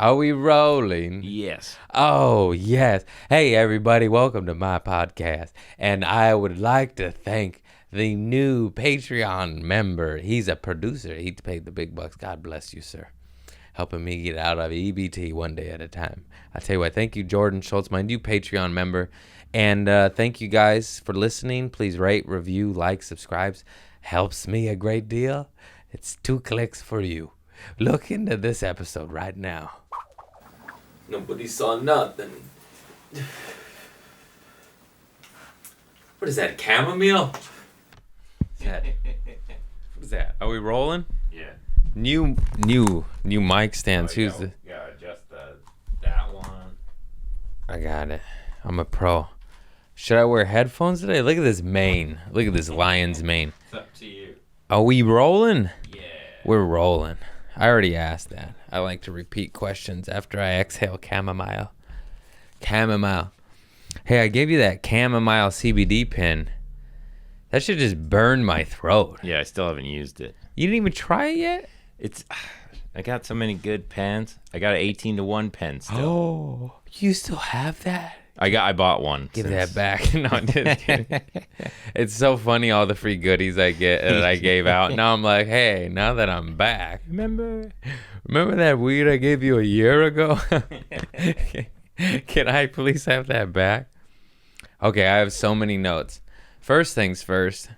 Are we rolling? Yes. Oh, yes. Hey, everybody. Welcome to my podcast. And I would like to thank the new Patreon member. He's a producer. He paid the big bucks. God bless you, sir. Helping me get out of EBT one day at a time. I tell you what, thank you, Jordan Schultz, my new Patreon member. And thank you guys for listening. Please rate, review, like, subscribe. Helps me a great deal. It's 2 clicks for you. Look into this episode right now. Nobody saw nothing. What is that, chamomile? What is that? Are we rolling? Yeah. New mic stands. Who's the? Yeah, adjust that one. I got it. I'm a pro. Should I wear headphones today? Look at this mane. Look at this lion's mane. It's up to you. Are we rolling? Yeah. We're rolling. I already asked that. I like to repeat questions after I exhale chamomile. Chamomile. Hey, I gave you that chamomile CBD pen. That should just burn my throat. Yeah, I still haven't used it. You didn't even try it yet? I got so many good pens. I got an 18-1 pen still. Oh, you still have that? I bought one. Give that back. No, I'm just kidding. It's so funny, all the free goodies I get that I gave out. Now I'm like, hey, now that I'm back, remember that weed I gave you a year ago? Can I please have that back? Okay, I have so many notes. First things first,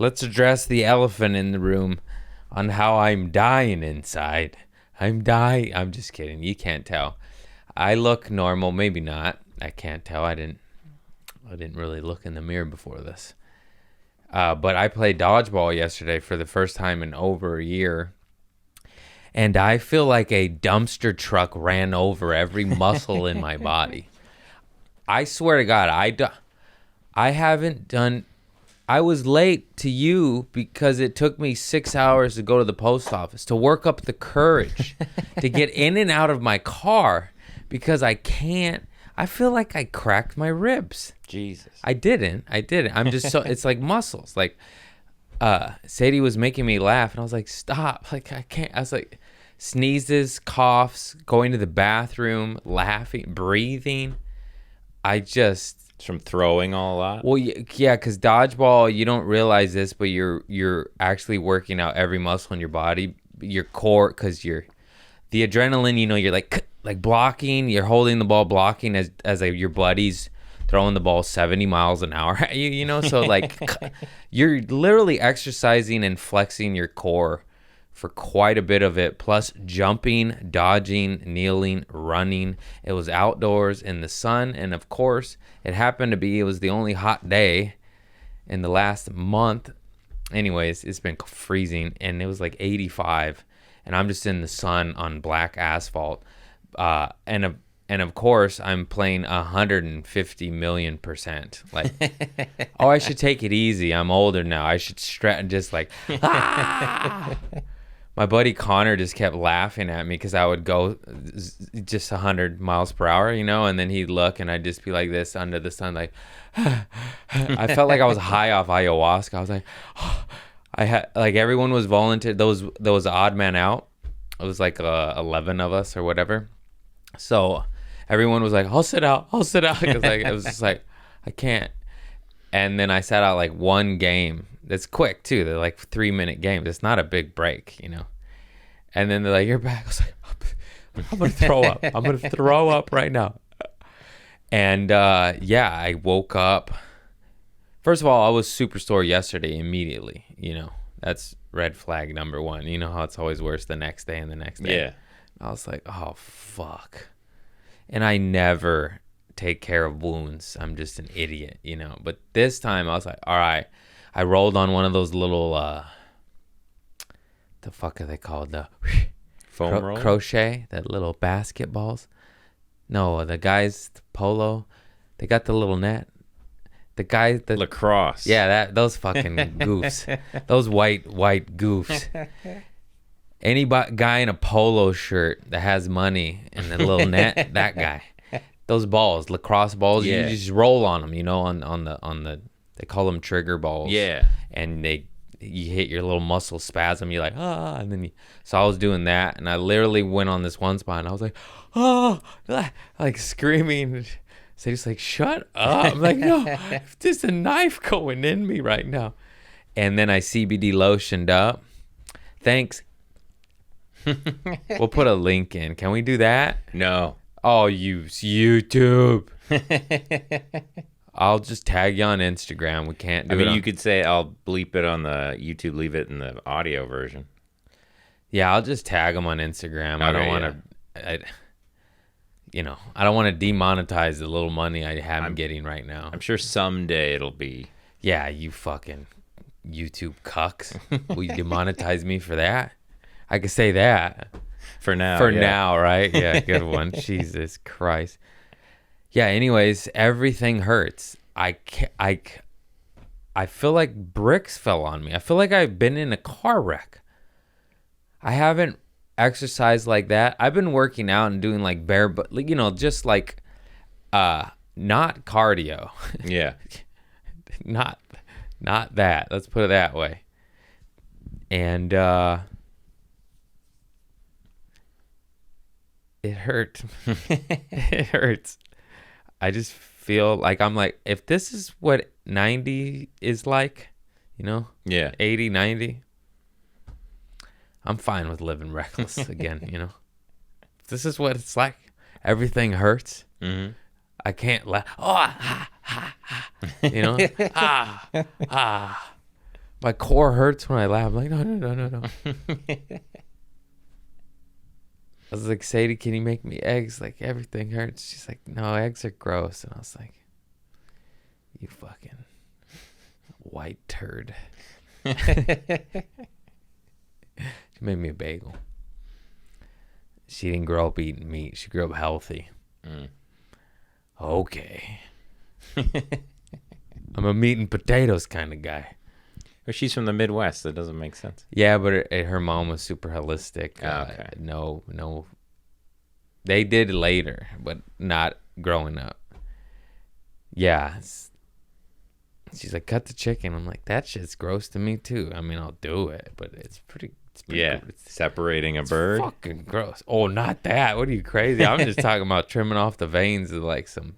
let's address the elephant in the room on how I'm dying inside. I'm dying. I'm just kidding. You can't tell. I look normal, maybe not. I can't tell. I didn't really look in the mirror before this. But I played dodgeball yesterday for the first time in over a year. And I feel like a dumpster truck ran over every muscle in my body. I swear to God, I was late to you because it took me 6 hours to go to the post office, to work up the courage to get in and out of my car because I feel like I cracked my ribs. Jesus. I didn't. I'm just so, it's like muscles. Like, Sadie was making me laugh and I was like, stop. Like, I can't. I was like, sneezes, coughs, going to the bathroom, laughing, breathing. It's from throwing all a lot? Well, yeah, because dodgeball, you don't realize this, but you're actually working out every muscle in your body, your core, because the adrenaline, you're like blocking, you're holding the ball, blocking as your buddies throwing the ball 70 miles an hour at you, so like you're literally exercising and flexing your core for quite a bit of it, plus jumping, dodging, kneeling, running. It was outdoors in the sun, and of course it was the only hot day in the last month. Anyways, it's been freezing and it was like 85 and I'm just in the sun on black asphalt. And of course, I'm playing 150 million %. Like, oh, I should take it easy. I'm older now. I should just like, ah! My buddy Connor just kept laughing at me because I would go just 100 miles per hour, and then he'd look and I'd just be like this under the sun, like, I felt like I was high off ayahuasca. I was like, I had, like, everyone was volunteer. There was odd man out. It was like 11 of us or whatever. So everyone was like, I'll sit out. Because like, it was just like, I can't. And then I sat out like one game. That's quick too. They're like 3-minute games. It's not a big break, And then they're like, you're back. I was like, I'm going to throw up. I'm going to throw up right now. And I woke up. First of all, I was super sore yesterday immediately. That's red flag number one. You know how it's always worse the next day and the next day. Yeah. I was like, oh, fuck. And I never take care of wounds. I'm just an idiot, But this time I was like, all right. I rolled on one of those little, the fuck are they called? The foam roll? Crochet, that little basketballs. No, the guys, the polo, they got the little net. The guys, the Lacrosse. Yeah, those fucking goofs. Those white goofs. Any guy in a polo shirt that has money and the little net, that guy. Those balls, lacrosse balls, you just roll on them, on the they call them trigger balls. Yeah. And you hit your little muscle spasm. You're like, ah, and then so I was doing that, and I literally went on this one spot, and I was like, oh, like screaming. Sadie's like, shut up. I'm like, no, there's a knife going in me right now. And then I CBD lotioned up. Thanks. We'll put a link in. Can we do that? No. Oh, use YouTube. I'll just tag you on Instagram. We can't do it. I mean, you could say I'll bleep it on the YouTube, leave it in the audio version. Yeah, I'll just tag them on Instagram. Okay, I don't want to, I don't want to demonetize the little money I am getting right now. I'm sure someday it'll be. Yeah, you fucking YouTube cucks. Will you demonetize me for that? I could say that. For now. For now, right? Yeah, good one. Jesus Christ. Yeah, anyways, everything hurts. I feel like bricks fell on me. I feel like I've been in a car wreck. I haven't exercised like that. I've been working out and doing like just like not cardio. Yeah. not that. Let's put it that way. And it hurt. It hurts. I just feel like I'm like, if this is what 90 is like, Yeah. 80, 90, I'm fine with living reckless again, If this is what it's like, everything hurts. Mm-hmm. I can't laugh. My core hurts when I laugh. I'm like, no. I was like, Sadie, can you make me eggs? Like, everything hurts. She's like, no, eggs are gross. And I was like, you fucking white turd. She made me a bagel. She didn't grow up eating meat. She grew up healthy. Mm. Okay. I'm a meat and potatoes kind of guy. Well, she's from the Midwest. That doesn't make sense. Yeah, but her mom was super holistic. Okay. No. They did later, but not growing up. Yeah. She's like, cut the chicken. I'm like, that shit's gross to me too. I mean, I'll do it, but it's pretty yeah, good. separating a bird. Fucking gross. Oh, not that. What are you, crazy? I'm just talking about trimming off the veins of like some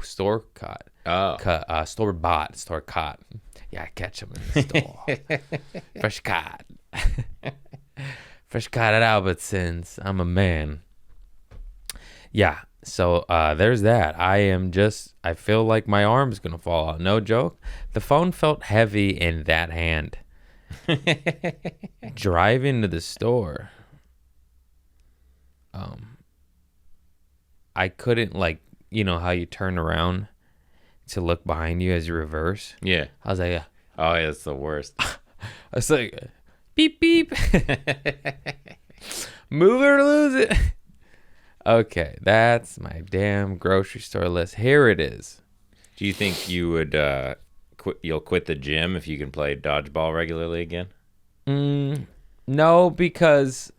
store cut. Oh. Store caught. Yeah, I catch them in the store. Fresh caught. Fresh caught at Albertsons. I'm a man. Yeah, so there's that. I feel like my arm's going to fall out. No joke. The phone felt heavy in that hand. Driving to the store. I couldn't, like, how you turn around to look behind you as you reverse. Yeah. I was like, oh, yeah, it's the worst. I was like, beep, beep. Move it or lose it. Okay, that's my damn grocery store list. Here it is. Do you think you would you'll quit the gym if you can play dodgeball regularly again? No, because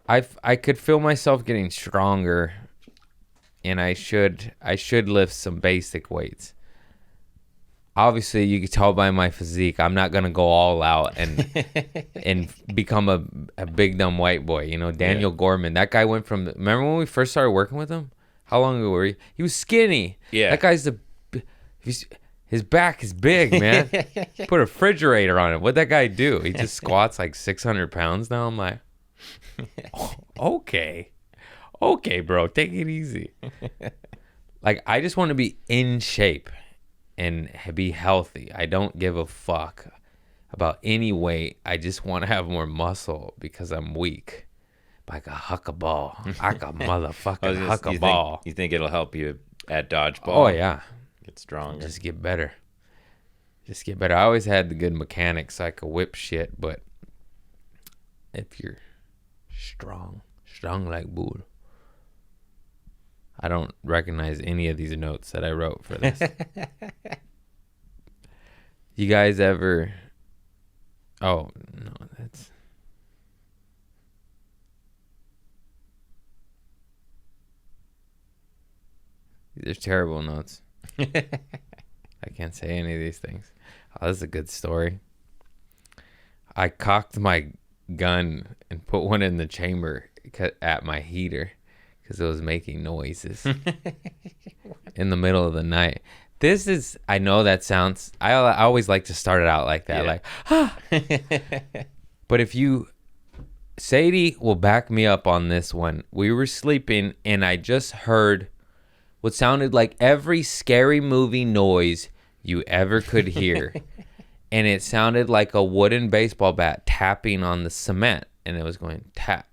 I could feel myself getting stronger. And I should lift some basic weights. Obviously, you can tell by my physique, I'm not gonna go all out and become a big dumb white boy. Daniel Gorman. That guy went from. Remember when we first started working with him? How long ago were you? He was skinny. Yeah. That guy's his back is big, man. Put a refrigerator on it. What'd that guy do? He just squats like 600 pounds now. I'm like, oh, okay. Okay, bro, take it easy. Like, I just want to be in shape and be healthy. I don't give a fuck about any weight. I just want to have more muscle because I'm weak. Like a huckaball. Like a motherfucking huckaball. You think it'll help you at dodgeball? Oh, yeah. Get stronger. Just get better. I always had the good mechanics so I could whip shit, but if you're strong like bull. I don't recognize any of these notes that I wrote for this. You guys ever... Oh, no, that's... These are terrible notes. I can't say any of these things. Oh, this is a good story. I cocked my gun and put one in the chamber at my heater because it was making noises in the middle of the night. This is, I know that sounds, I always like to start it out like that, like, ah. But if you, Sadie will back me up on this one. We were sleeping and I just heard what sounded like every scary movie noise you ever could hear. And it sounded like a wooden baseball bat tapping on the cement. And it was going tap,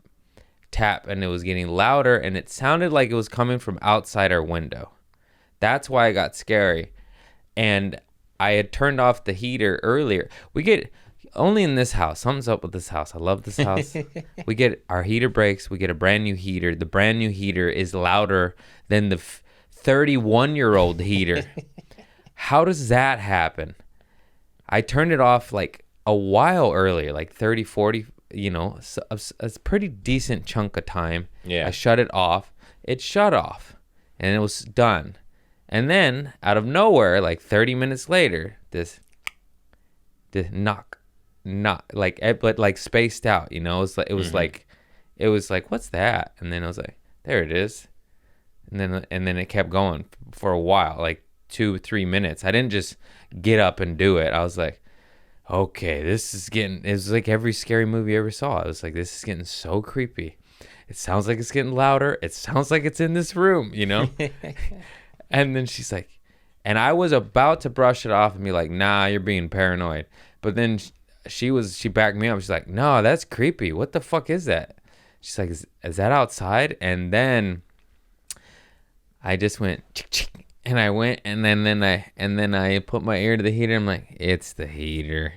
tap, and it was getting louder. And it sounded like it was coming from outside our window. That's why it got scary. And I had turned off the heater earlier. We get, only in this house, something's up with this house. I love this house. We get, our heater breaks. We get a brand new heater. The brand new heater is louder than the 31-year-old heater. How does that happen? I turned it off like a while earlier, like 30, 40, a pretty decent chunk of time. Yeah. I shut it off. It shut off and it was done. And then out of nowhere, like 30 minutes later, this knock, like, but like spaced out, it was like, it was like, what's that? And then I was like, there it is. And then it kept going for a while, like 2-3 minutes. I didn't just get up and do it. I was like, okay, this is getting, it was like every scary movie I ever saw. I was like, this is getting so creepy. It sounds like it's getting louder. It sounds like it's in this room, And then she's like, and I was about to brush it off and be like, nah, you're being paranoid. But then she backed me up. She's like, no, that's creepy. What the fuck is that? She's like, is that outside? And then I just went, chick, and I went, and then I put my ear to the heater. I'm like, it's the heater.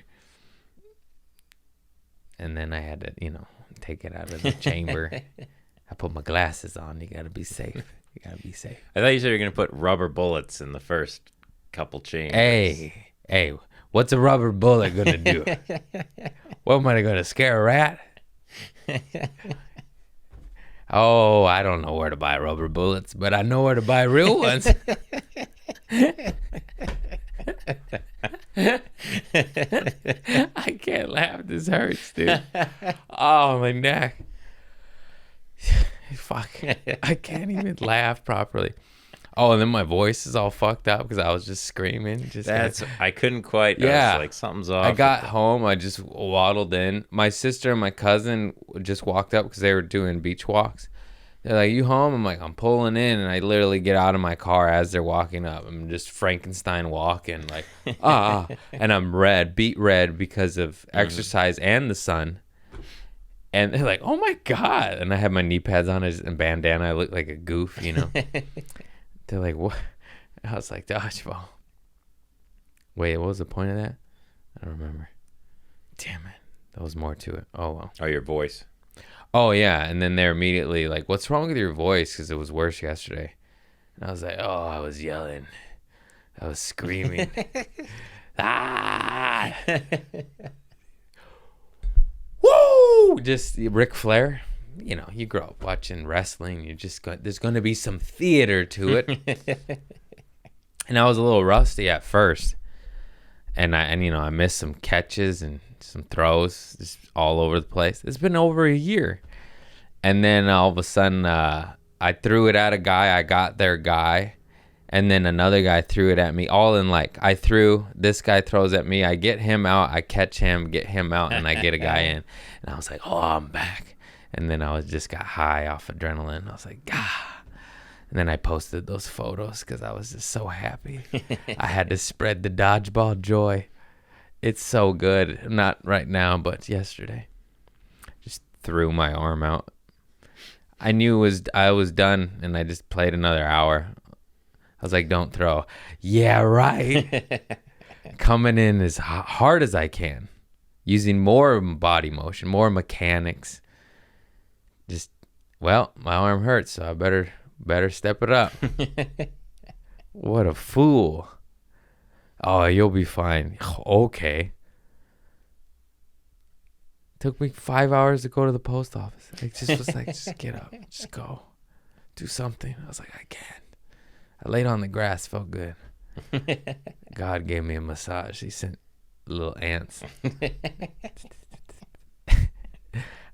And then I had to, take it out of the chamber. I put my glasses on. You got to be safe. I thought you said you were going to put rubber bullets in the first couple chambers. Hey, what's a rubber bullet going to do? What am I going to scare a rat? Oh, I don't know where to buy rubber bullets, but I know where to buy real ones. I can't laugh. This hurts, dude. Oh, my neck. Fuck. I can't even laugh properly. Oh, and then my voice is all fucked up because I was just screaming. I couldn't quite. Yeah. I was like, something's off. I got home. I just waddled in. My sister and my cousin just walked up because they were doing beach walks. They're like, you home? I'm like, I'm pulling in. And I literally get out of my car as they're walking up. I'm just Frankenstein walking like, and I'm beat red because of exercise and the sun. And they're like, oh my God. And I have my knee pads on and bandana. I look like a goof, They're like, what? I was like, dodgeball. Wait, what was the point of that? I don't remember. Damn it. There was more to it. Oh, well. Oh, your voice. Oh, yeah. And then they're immediately like, what's wrong with your voice? Because it was worse yesterday. And I was like, oh, I was yelling. I was screaming. Ah! Woo! Just Ric Flair. You grow up watching wrestling. There's going to be some theater to it. And I was a little rusty at first. And I missed some catches and some throws just all over the place. It's been over a year. And then all of a sudden, I threw it at a guy. I got their guy. And then another guy threw it at me. All in this guy throws at me. I get him out. I catch him, get him out, and I get a guy in. And I was like, oh, I'm back. And then I just got high off adrenaline. I was like, ah. And then I posted those photos because I was just so happy. I had to spread the dodgeball joy. It's so good. Not right now, but yesterday. Just threw my arm out. I knew I was done, and I just played another hour. I was like, don't throw. Yeah, right. Coming in as hard as I can. Using more body motion, more mechanics. My arm hurts, so I better step it up. What a fool. Oh, you'll be fine. Okay. Took me 5 hours to go to the post office. I just was like, just get up. Just go. Do something. I was like, I can't. I laid on the grass. Felt good. God gave me a massage. He sent little ants.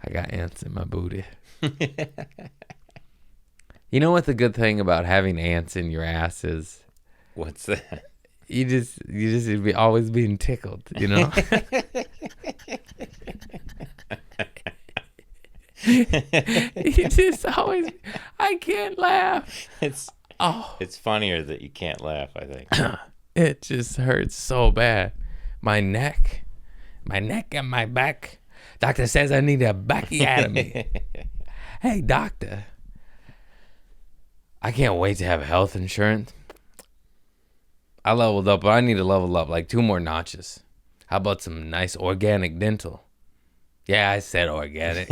I got ants in my booty. You know what the good thing about having ants in your ass is? What's that? You just be always being tickled, you know? You just always, I can't laugh. It's funnier that you can't laugh, I think. It just hurts so bad. My neck and my back. Doctor says I need a backiotomy. Hey, doctor. I can't wait to have health insurance. I leveled up, but I need to level up like 2 more notches. How about some nice organic dental? Yeah, I said organic.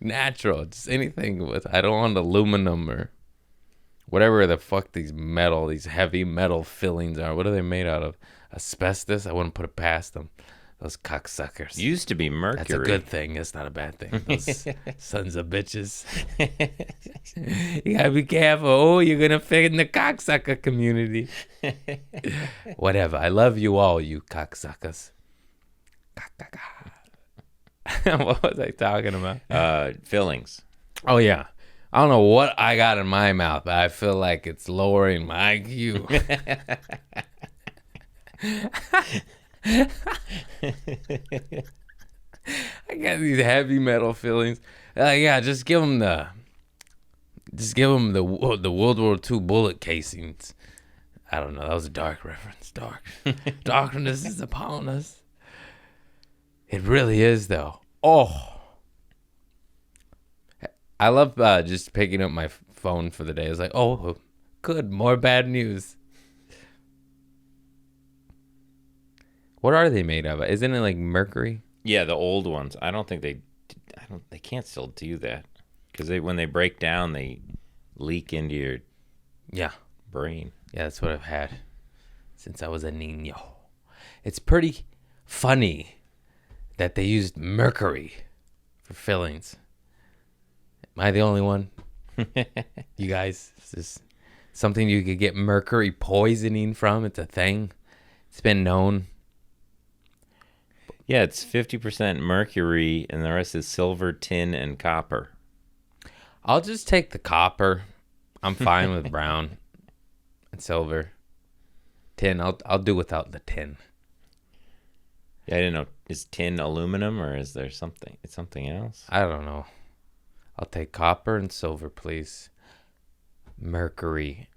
Natural, just anything with, I don't want aluminum or whatever the fuck these heavy metal fillings are. What are they made out of? Asbestos? I wouldn't put it past them. Those cocksuckers. Used to be mercury. That's a good thing. It's not a bad thing. Those sons of bitches. You gotta be careful. Oh, you're gonna fit in the cocksucker community. Whatever. I love you all, you cocksuckers. What was I talking about? Fillings. Oh, yeah. I don't know what I got in my mouth, but I feel like it's lowering my IQ. I got these heavy metal fillings. Yeah, just give them the World War II bullet casings. I don't know. That was a dark reference. Dark. Darkness is upon us. It really is, though. Oh. I love just picking up my phone for the day. It's like, oh, good. More bad news. What are they made of? Isn't it like mercury? Yeah, the old ones. They can't still do that. Because when they break down, they leak into your brain. Yeah, that's what I've had since I was a niño. It's pretty funny that they used mercury for fillings. Am I the only one? You guys, is this something you could get mercury poisoning from? It's a thing. It's been known. Yeah, it's 50% mercury, and the rest is silver, tin, and copper. I'll just take the copper. I'm fine with brown and silver. Tin, I'll do without the tin. Yeah, I didn't know. Is tin aluminum, or is there something? It's something else? I don't know. I'll take copper and silver, please. Mercury.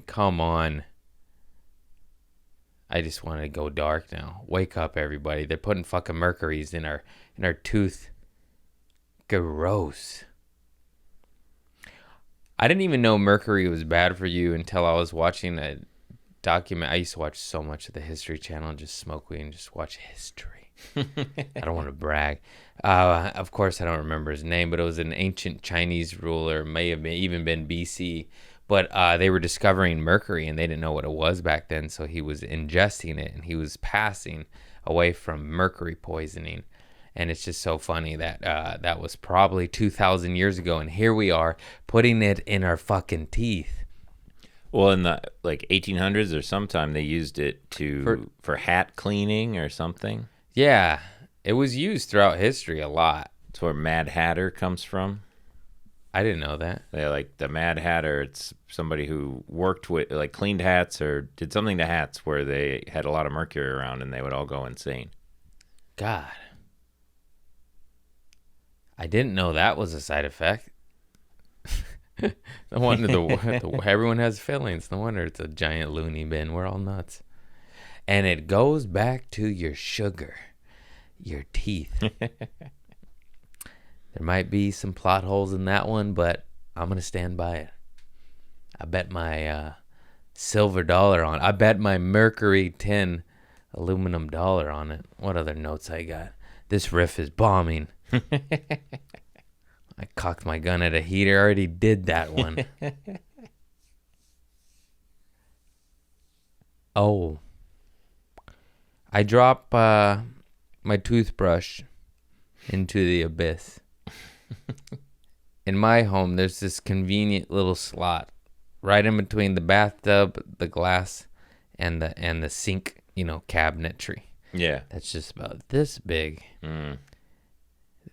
Come on. I just want to go dark now. Wake up, everybody. They're putting fucking mercuries in our tooth. Gross. I didn't even know mercury was bad for you until I was watching a document. I used to watch so much of the History Channel, just smoke weed and just watch history. I don't want to brag. Of course, I don't remember his name, but it was an ancient Chinese ruler, may have even been BC. But they were discovering mercury, and they didn't know what it was back then, so he was ingesting it, and he was passing away from mercury poisoning. And it's just so funny that that was probably 2,000 years ago, and here we are putting it in our fucking teeth. Well, in the 1800s or sometime, they used it for hat cleaning or something. Yeah, it was used throughout history a lot. That's where Mad Hatter comes from. I didn't know that. They the Mad Hatter. It's somebody who worked with cleaned hats or did something to hats where they had a lot of mercury around and they would all go insane. God, I didn't know that was a side effect. No wonder everyone has fillings. No wonder it's a giant loony bin. We're all nuts. And it goes back to your sugar, your teeth. There might be some plot holes in that one, but I'm going to stand by it. I bet my silver dollar on it. I bet my mercury tin aluminum dollar on it. What other notes I got? This riff is bombing. I cocked my gun at a heater. I already did that one. Oh. I drop my toothbrush into the abyss. In my home, there's this convenient little slot right in between the bathtub, the glass, and the sink, cabinetry. Yeah. That's just about this big. Mm.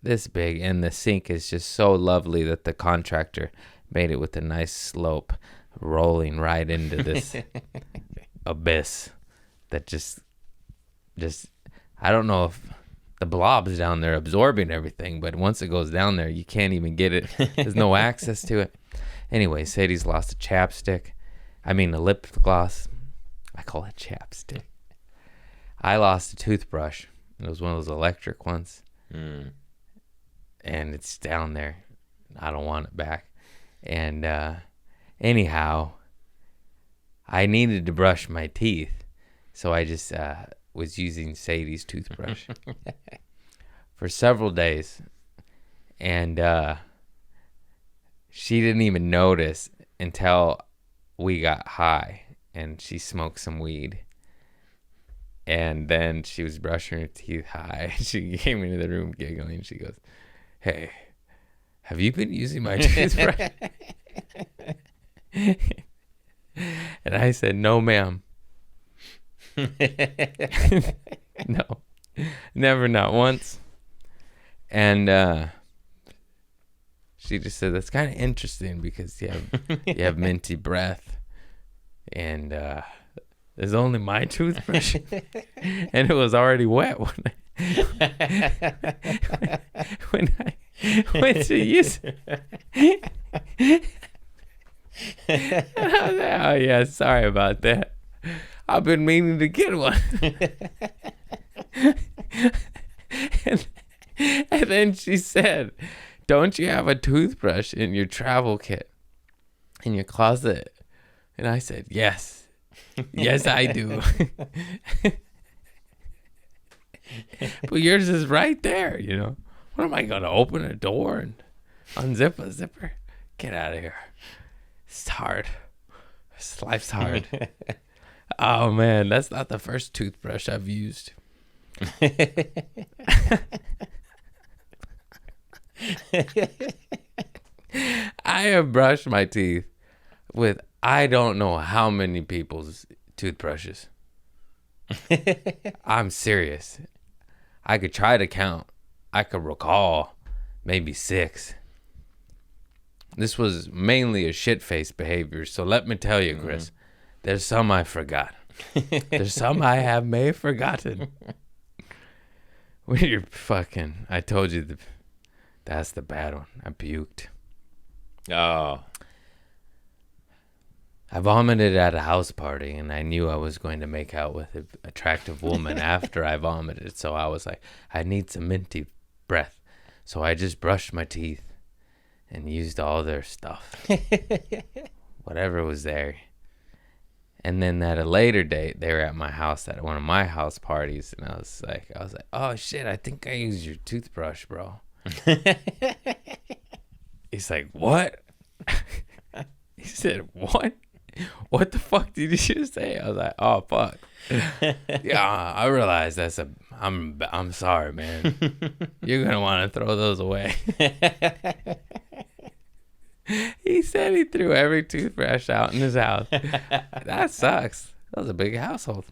This big, and the sink is just so lovely that the contractor made it with a nice slope rolling right into this abyss that just I don't know if the blob's down there absorbing everything, but once it goes down there, you can't even get it. There's no access to it. Anyway, Sadie's lost a lip gloss. I call it chapstick. I lost a toothbrush. It was one of those electric ones. Mm. And it's down there. I don't want it back. And anyhow, I needed to brush my teeth, so I just was using Sadie's toothbrush for several days, and she didn't even notice until we got high and she smoked some weed. And then she was brushing her teeth high. She came into the room giggling. She goes, "Hey, have you been using my toothbrush?" And I said, "No, ma'am." No, never, not once. And she just said, "That's kind of interesting because you have minty breath, and there's only my toothbrush, and it was already wet when I went to use it." And I was like, "Oh yeah, sorry about that. I've been meaning to get one." and then she said, "Don't you have a toothbrush in your travel kit in your closet?" And I said, "Yes. Yes, I do." But yours is right there, What am I going to open a door and unzip a zipper? Get out of here. It's hard. Life's hard. Oh, man, that's not the first toothbrush I've used. I have brushed my teeth with I don't know how many people's toothbrushes. I'm serious. I could try to count. I could recall maybe 6. This was mainly a shit-faced behavior, so let me tell you, Chris, there's some I forgot. There's some I may have forgotten. When you're fucking, I told you that's the bad one. I puked. Oh. I vomited at a house party, and I knew I was going to make out with an attractive woman after I vomited. So I was like, I need some minty breath. So I just brushed my teeth and used all their stuff. Whatever was there. And then at a later date, they were at my house at one of my house parties, and I was like, "Oh shit, I think I used your toothbrush, bro." He's like, "What?" He said, "What? What the fuck did you just say?" I was like, "Oh fuck." Yeah, I realized I'm sorry, man. You're gonna want to throw those away. He said he threw every toothbrush out in his house. That sucks. That was a big household.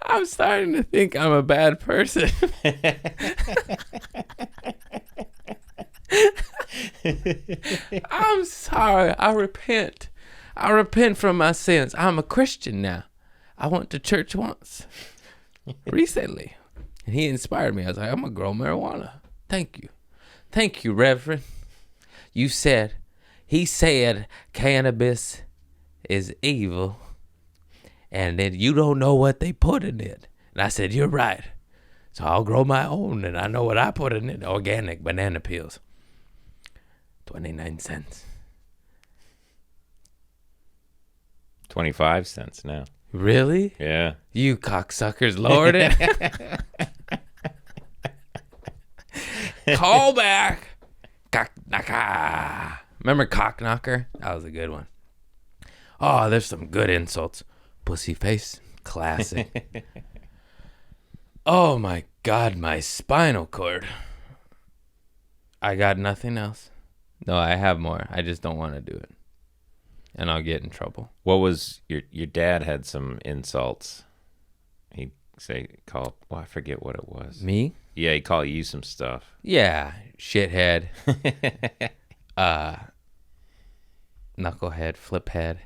I'm starting to think I'm a bad person. I'm sorry. I repent. I repent from my sins. I'm a Christian now. I went to church once recently, and he inspired me. I was like, I'm going to grow marijuana. Thank you. Thank you, Reverend. He said cannabis is evil, and then you don't know what they put in it. And I said, you're right. So I'll grow my own, and I know what I put in it. Organic banana peels. 29 cents. 25 cents now. Really? Yeah. You cocksuckers lowered it. Call back. Cockknocker. Remember Cockknocker? That was a good one. Oh, there's some good insults. Pussy face. Classic. Oh my God, my spinal cord. I got nothing else. No, I have more. I just don't want to do it. And I'll get in trouble. What was your dad had some insults? He'd I forget what it was. Me? Yeah, he'd call you some stuff. Yeah, shithead. Knucklehead, fliphead.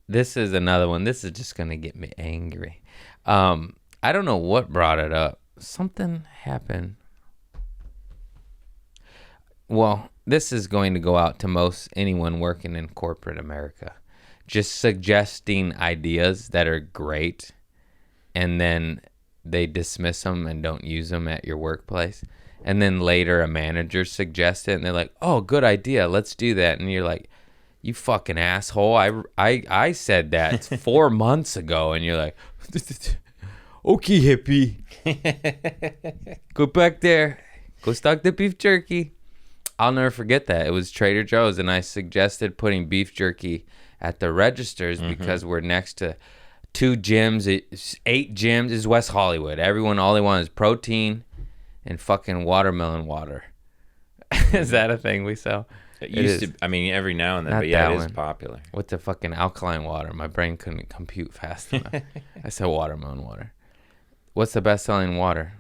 This is another one. This is just going to get me angry. I don't know what brought it up. Something happened. Well, this is going to go out to anyone working in corporate America. Just suggesting ideas that are great, and then they dismiss them and don't use them at your workplace. And then later a manager suggests it, and they're like, "Oh, good idea. Let's do that." And you're like, "You fucking asshole. I said that 4 months ago." And you're like, "Okay, hippie. Go back there. Go stock the beef jerky." I'll never forget that. It was Trader Joe's, and I suggested putting beef jerky at the registers because we're next to 2 gyms, 8 gyms. Is West Hollywood. Everyone, all they want is protein and fucking watermelon water. Is that a thing we sell? It used to. I mean, every now and then, Not but yeah, that it is one. popular. With the fucking alkaline water. My brain couldn't compute fast enough. I said watermelon water. What's the best-selling water?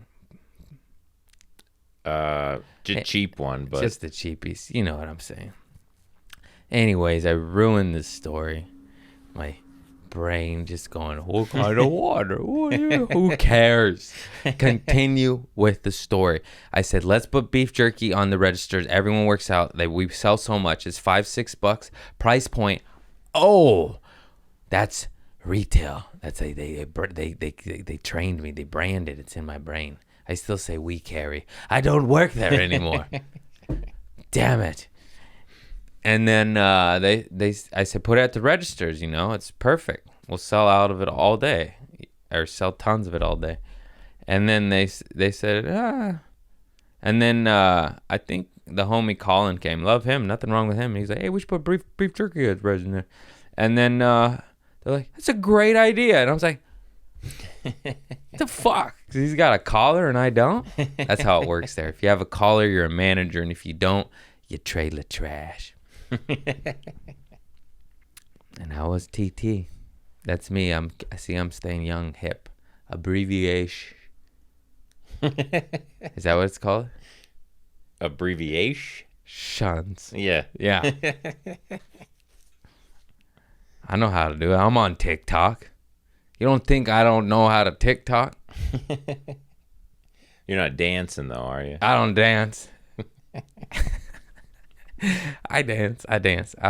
Cheap one, but Just the cheapies. You know what I'm saying. Anyways, I ruined this story. My brain just going, what kind of water? Who cares? Continue with the story. I said, let's put beef jerky on the registers. Everyone works out. We sell so much. It's $5-6 price point. Oh, that's retail. That's they trained me. They branded. It's in my brain. I still say we carry. I don't work there anymore. Damn it. And then I said, put it at the registers, it's perfect. We'll sell out of it all day, or sell tons of it all day. And then they said, And then I think the homie Colin came. Love him, nothing wrong with him. He's like, hey, we should put beef jerky at the register. And then they're like, that's a great idea. And I was like, the fuck? 'Cause he's got a collar and I don't? That's how it works there. If you have a collar, you're a manager. And if you don't, you trade the trash. And I was TT. That's me. I'm staying young, hip. Abbreviation. Is that what it's called? Abbreviation? Shuns. Yeah. Yeah. I know how to do it. I'm on TikTok. You don't think I don't know how to TikTok? You're not dancing though, are you? I don't dance. I dance. I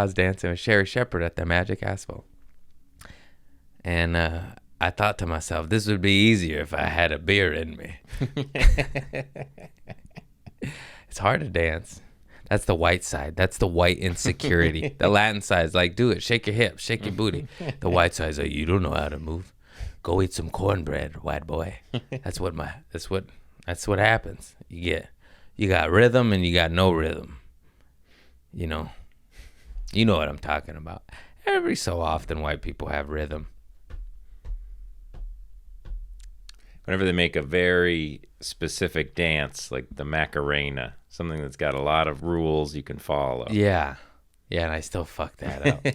was dancing with Sherry Shepherd at the Magic Asphalt. And I thought to myself, this would be easier if I had a beer in me. It's hard to dance. That's the white side. That's the white insecurity. The Latin side is like, do it. Shake your hips. Shake your booty. The white side is like, you don't know how to move. Go eat some cornbread, white boy. That's what happens. You got rhythm and you got no rhythm. You know what I'm talking about. Every so often, white people have rhythm. Whenever they make a very specific dance, like the Macarena, something that's got a lot of rules you can follow. Yeah, and I still fuck that up.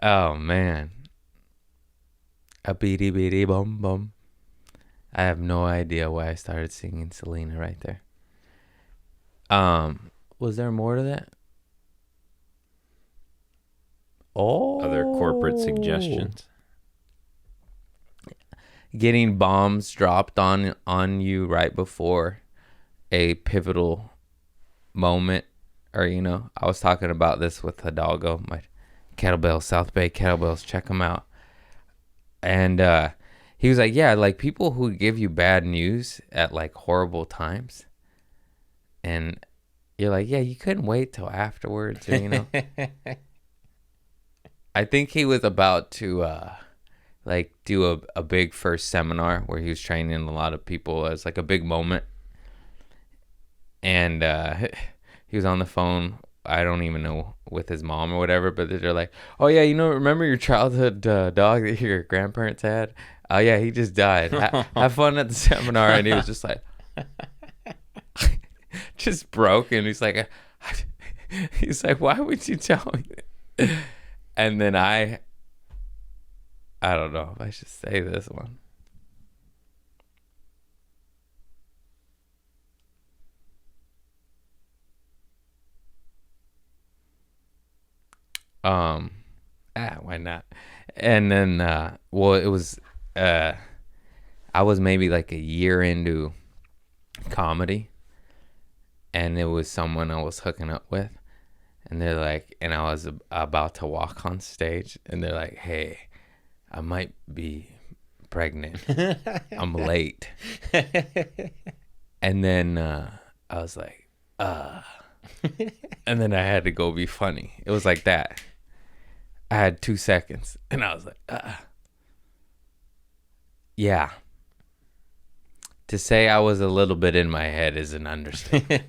Oh man, a beady beady bum bum. I have no idea why I started singing Selena right there. Was there more to that? Oh, Other corporate suggestions. Getting bombs dropped on you right before a pivotal moment, or I was talking about this with Hidalgo, my kettlebells, South Bay kettlebells, check them out. And he was like, yeah, like people who give you bad news at like horrible times, and you're like, yeah, you couldn't wait till afterwards, or, I think he was about to like do a big first seminar where he was training a lot of people as like a big moment. And he was on the phone I don't even know, with his mom or whatever, but they're like, oh yeah, remember your childhood dog that your grandparents had? Oh yeah, he just died. Have fun at the seminar. And he was just like, just broken. He's like, why would you tell me? And then I don't know if I should say this one. Why not? And then, well, it was, I was maybe like a year into comedy, and it was someone I was hooking up with, and they're like, and I was about to walk on stage, and they're like, hey, I might be pregnant. I'm late. And then, I was like, and then I had to go be funny. It was like that. I had 2 seconds, and I was like, yeah. To say I was a little bit in my head is an understatement.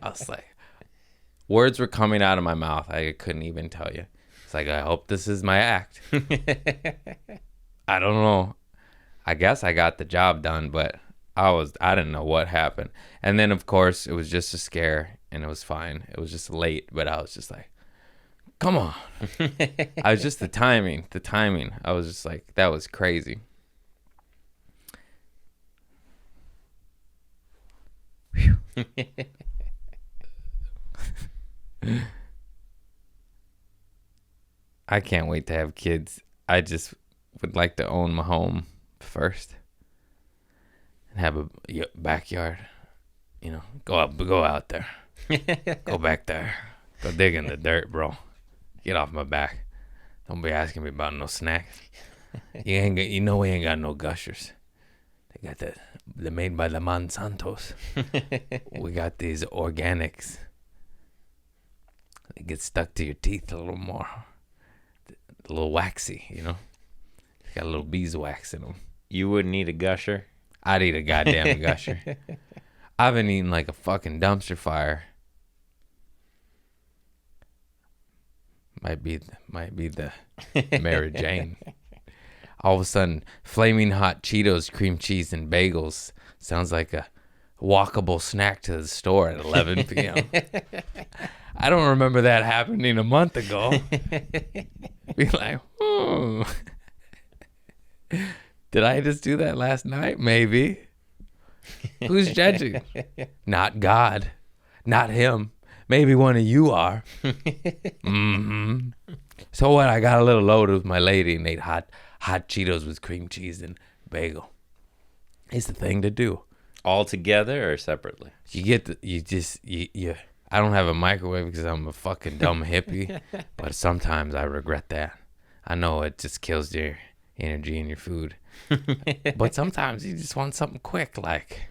I was like, words were coming out of my mouth. I couldn't even tell you. It's like, I hope this is my act. I don't know. I guess I got the job done, but I didn't know what happened. And then, of course, it was just a scare, and it was fine. It was just late, but I was just like, come on. I was just the timing. I was just like, that was crazy. I can't wait to have kids. I just would like to own my home first and have a backyard. Go out there. Go back there. Go dig in the dirt, bro. Get off my back. Don't be asking me about no snacks. We ain't got no gushers. They got they're made by the Monsantos. We got these organics. They get stuck to your teeth a little more. A little waxy, They got a little beeswax in them. You wouldn't eat a gusher? I'd eat a goddamn gusher. I've been eating like a fucking dumpster fire. Might be the Mary Jane. All of a sudden, flaming hot Cheetos, cream cheese, and bagels sounds like a walkable snack to the store at 11 p.m. I don't remember that happening a month ago. Be like, did I just do that last night? Maybe. Who's judging? Not God. Not him. Maybe one of you are. Mm-hmm. So what? I got a little loaded with my lady and ate hot Cheetos with cream cheese and bagel. It's the thing to do. All together or separately? I don't have a microwave because I'm a fucking dumb hippie, but sometimes I regret that. I know it just kills your energy in your food. But sometimes you just want something quick, like...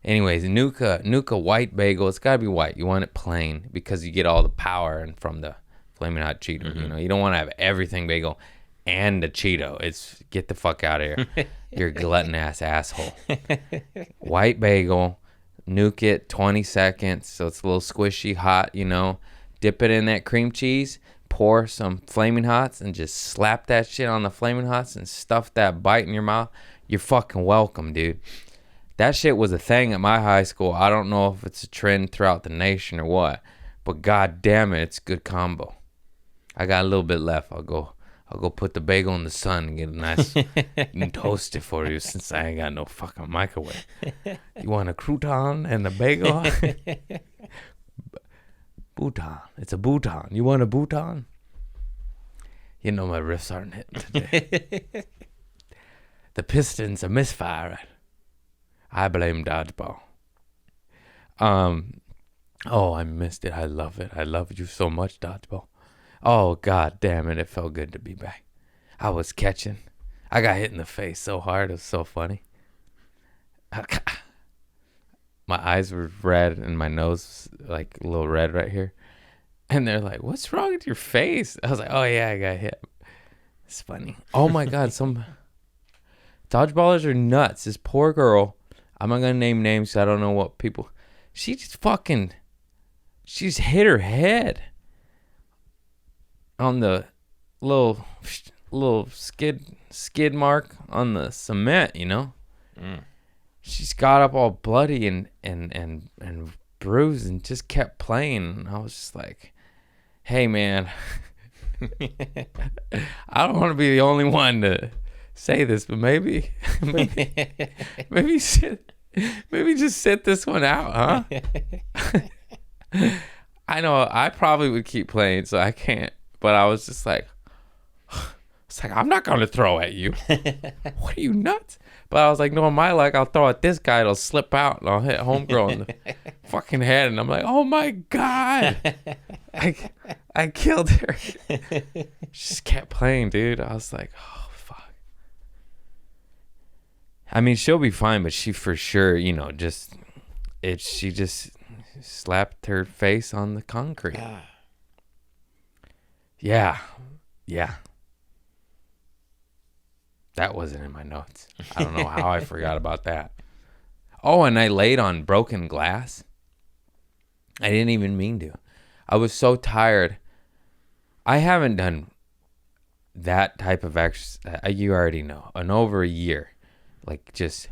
Anyways, Nuka white bagel. It's gotta be white. You want it plain because you get all the power and from the flaming hot Cheeto. Mm-hmm. You don't want to have everything bagel and a Cheeto. It's get the fuck out of here. You're a glutton ass asshole. White bagel, nuke it 20 seconds so it's a little squishy, hot. Dip it in that cream cheese. Pour some flaming hots and just slap that shit on the flaming hots and stuff that bite in your mouth. You're fucking welcome, dude. That shit was a thing at my high school. I don't know if it's a trend throughout the nation or what, but god damn it, it's a good combo. I got a little bit left. I'll go put the bagel in the sun and get a nice and toast it for you since I ain't got no fucking microwave. You want a crouton and a bagel? Bhutan. It's a Bhutan. You want a Bhutan? My riffs aren't hitting today. The Pistons are misfiring. I blame Dodgeball. Oh, I missed it. I love it. I love you so much, Dodgeball. Oh, god damn it. It felt good to be back. I was catching. I got hit in the face so hard. It was so funny. My eyes were red and my nose was like a little red right here. And they're like, what's wrong with your face? I was like, oh yeah, I got hit. It's funny. Oh my god, some Dodgeballers are nuts. This poor girl, I'm not going to name names because I don't know what people... She just fucking she's hit her head on the little skid mark on the cement, you know. She's got up all bloody and bruised and just kept playing. And I was just like, hey man, I don't want to be the only one to say this, but maybe just sit this one out, huh? I know I probably would keep playing, so I can't. But I was just like, I'm not gonna throw at you. What are you, nuts? But I was like, no, in my luck, I'll throw at this guy. It'll slip out, and I'll hit homegirl in the fucking head. And I'm like, oh my god, I killed her. She just kept playing, dude. I was like, oh fuck. I mean, she'll be fine, but she for sure, you know, she just slapped her face on the concrete. Yeah. That wasn't in my notes. I don't know how I forgot about that. Oh, and I laid on broken glass. I didn't even mean to. I was so tired. I haven't done that type of exercise. You already know. In over a year. Like just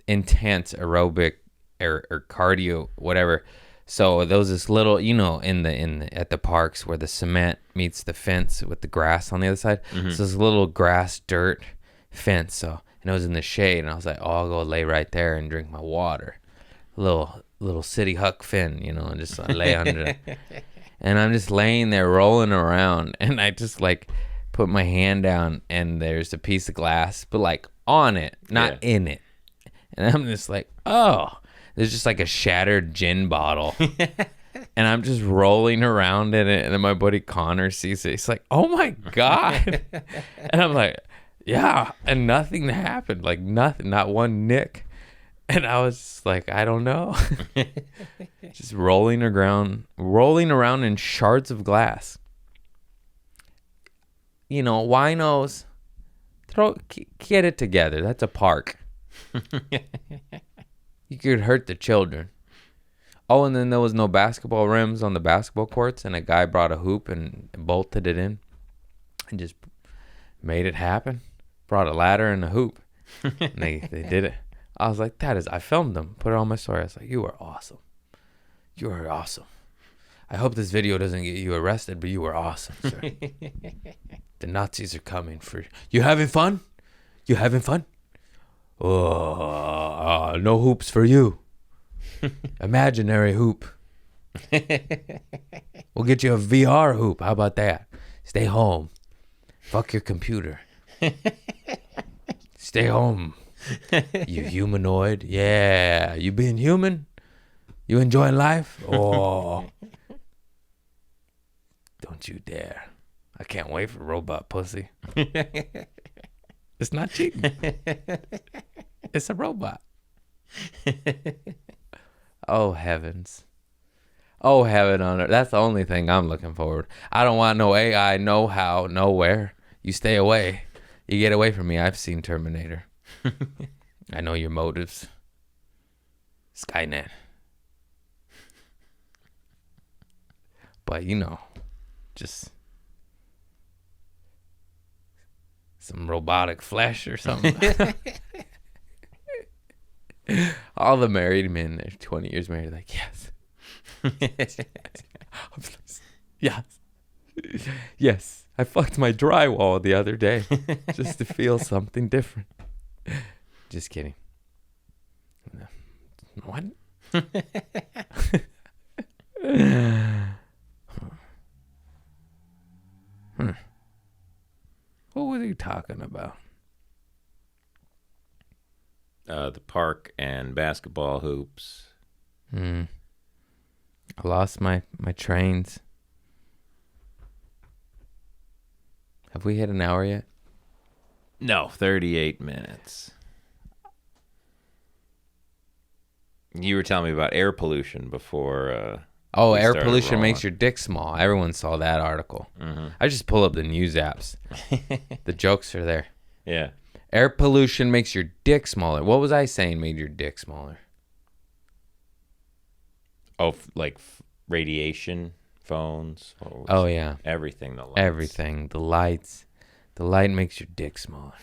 intense aerobic or cardio, whatever. So there was this little, you know, at the parks where the cement meets the fence with the grass on the other side. So this little grass dirt fence. So, and it was in the shade, and I was like, oh, I'll go lay right there and drink my water. Little city Huck Finn, you know, and just lay under it. And I'm just laying there rolling around, and I just like put my hand down, and there's a piece of glass, but like on it, not in it. And I'm just like, oh. There's just like a shattered gin bottle. And I'm just rolling around in it. And then my buddy Connor sees it. He's like, oh my God. And I'm like, yeah. And nothing happened. Like nothing. Not one nick. And I was just like, I don't know. Just rolling around in shards of glass. You know, winos, get it together. That's a park. You could hurt the children. Oh, and then there was no basketball rims on the basketball courts, and a guy brought a hoop and bolted it in and just made it happen. Brought a ladder and a hoop. And they did it. I was like, I filmed them, put it on my story. I was like, you are awesome. You are awesome. I hope this video doesn't get you arrested, but you were awesome, sir. The Nazis are coming for you. You having fun? You having fun? Oh, no hoops for you. Imaginary hoop. We'll get you a VR hoop. How about that? Stay home. Fuck your computer. Stay home. You humanoid. Yeah. You being human? You enjoying life? Oh. Don't you dare. I can't wait for robot pussy. It's not cheating. It's a robot. Oh, heavens. Oh, heaven on earth. That's the only thing I'm looking forward. I don't want no AI, no how, nowhere. You stay away. You get away from me. I've seen Terminator. I know your motives. Skynet. But, you know, just some robotic flesh or something. All the married men, they're 20 years married, like, yes. Yes. Yes. I fucked my drywall the other day just to feel something different. Just kidding. What? What were you talking about? The park and basketball hoops. I lost my trains. Have we hit an hour yet? No, 38 minutes. You were telling me about air pollution before. Air pollution makes your dick small. Everyone saw that article. Mm-hmm. I just pull up the news apps. The jokes are there. Yeah. Air pollution makes your dick smaller. What was I saying made your dick smaller? Oh, like radiation, phones. Oh yeah, everything. The lights. everything. The lights. The light makes your dick smaller.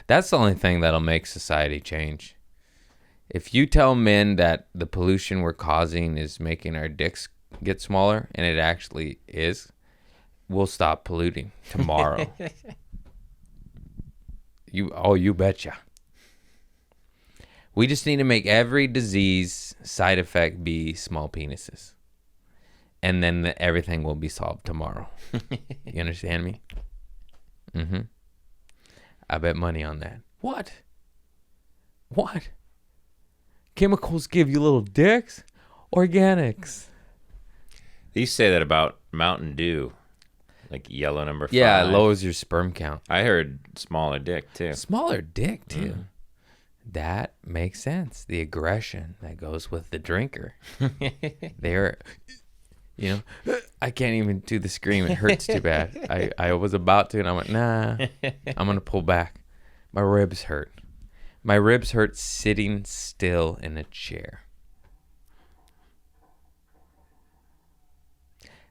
That's the only thing that'll make society change. If you tell men that the pollution we're causing is making our dicks get smaller, and it actually is, we'll stop polluting tomorrow. You betcha. We just need to make every disease side effect be small penises. And then everything will be solved tomorrow. You understand me? Mm-hmm. I bet money on that. What? Chemicals give you little dicks? Organics. They used to say that about Mountain Dew. Like yellow number 5. Yeah, it lowers your sperm count. I heard smaller dick, too. Smaller dick, too. Mm. That makes sense. The aggression that goes with the drinker. They're, I can't even do the scream. It hurts too bad. I was about to, and I went, nah, I'm going to pull back. My ribs hurt. My ribs hurt sitting still in a chair.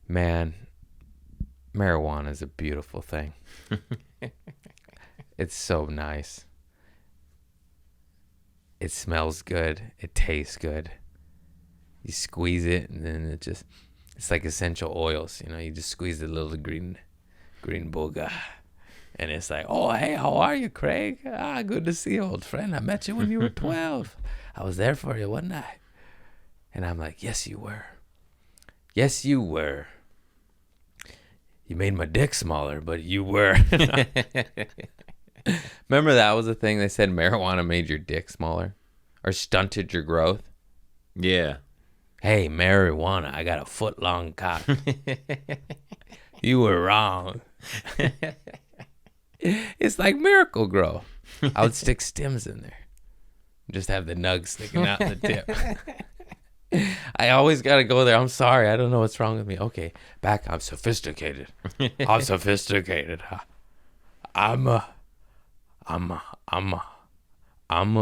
Man, marijuana is a beautiful thing. It's so nice. It smells good. It tastes good. You squeeze it, and then it's like essential oils. You just squeeze a little green booga. And it's like, oh, hey, how are you, Craig? Good to see you, old friend. I met you when you were 12. I was there for you, wasn't I? And I'm like, yes, you were. Yes, you were. You made my dick smaller, but you were. Remember that was a thing? They said marijuana made your dick smaller or stunted your growth. Yeah. Hey, marijuana, I got a foot-long cock. You were wrong. It's like Miracle Grow. I would stick stems in there. Just have the nugs sticking out in the tip. I always got to go there. I'm sorry. I don't know what's wrong with me. Okay, back. I'm sophisticated. I'm sophisticated. I'm a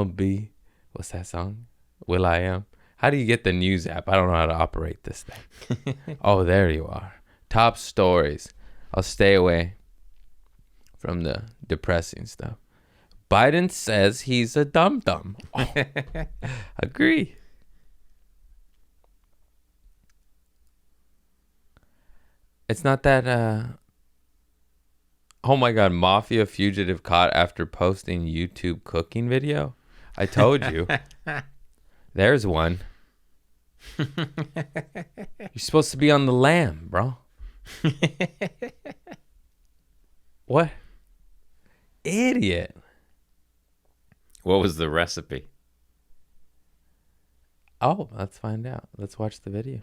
be. What's that song? Will I Am. How do you get the news app? I don't know how to operate this thing. Oh, there you are. Top stories. I'll stay away from the depressing stuff. Biden says he's a dum-dum. Oh, agree. It's not that, oh my God, Mafia fugitive caught after posting YouTube cooking video. I told you. There's one. You're supposed to be on the lam, bro. What? Idiot. What was the recipe? Oh, let's find out. Let's watch the video.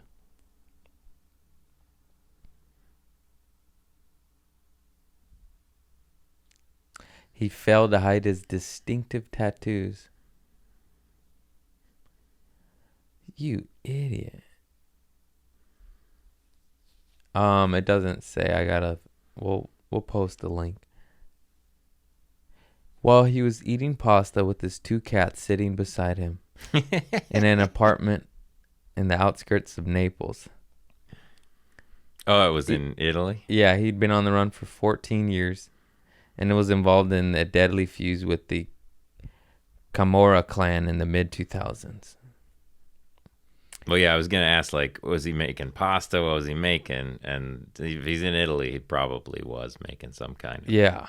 He failed to hide his distinctive tattoos. You idiot. It doesn't say. We'll post the link. While he was eating pasta with his 2 cats sitting beside him in an apartment in the outskirts of Naples. Oh, it was in Italy? Yeah, he'd been on the run for 14 years and was involved in a deadly fuse with the Camorra clan in the mid-2000s. Well, yeah, I was going to ask, was he making pasta? What was he making? And if he's in Italy, he probably was making some kind of... Yeah.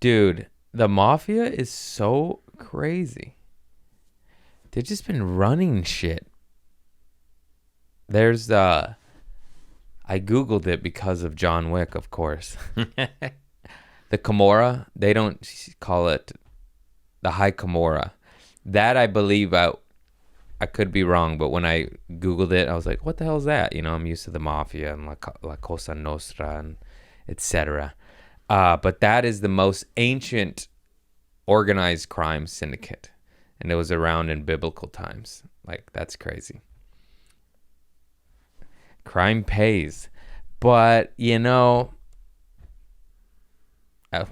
Dude, the Mafia is so crazy. They've just been running shit. There's, I Googled it because of John Wick, of course. The Camorra, they don't call it the High Camorra. That, I believe, I could be wrong, but when I Googled it, I was like, what the hell is that? I'm used to the Mafia and La Cosa Nostra and etc. But that is the most ancient organized crime syndicate. And it was around in biblical times. That's crazy. Crime pays. But,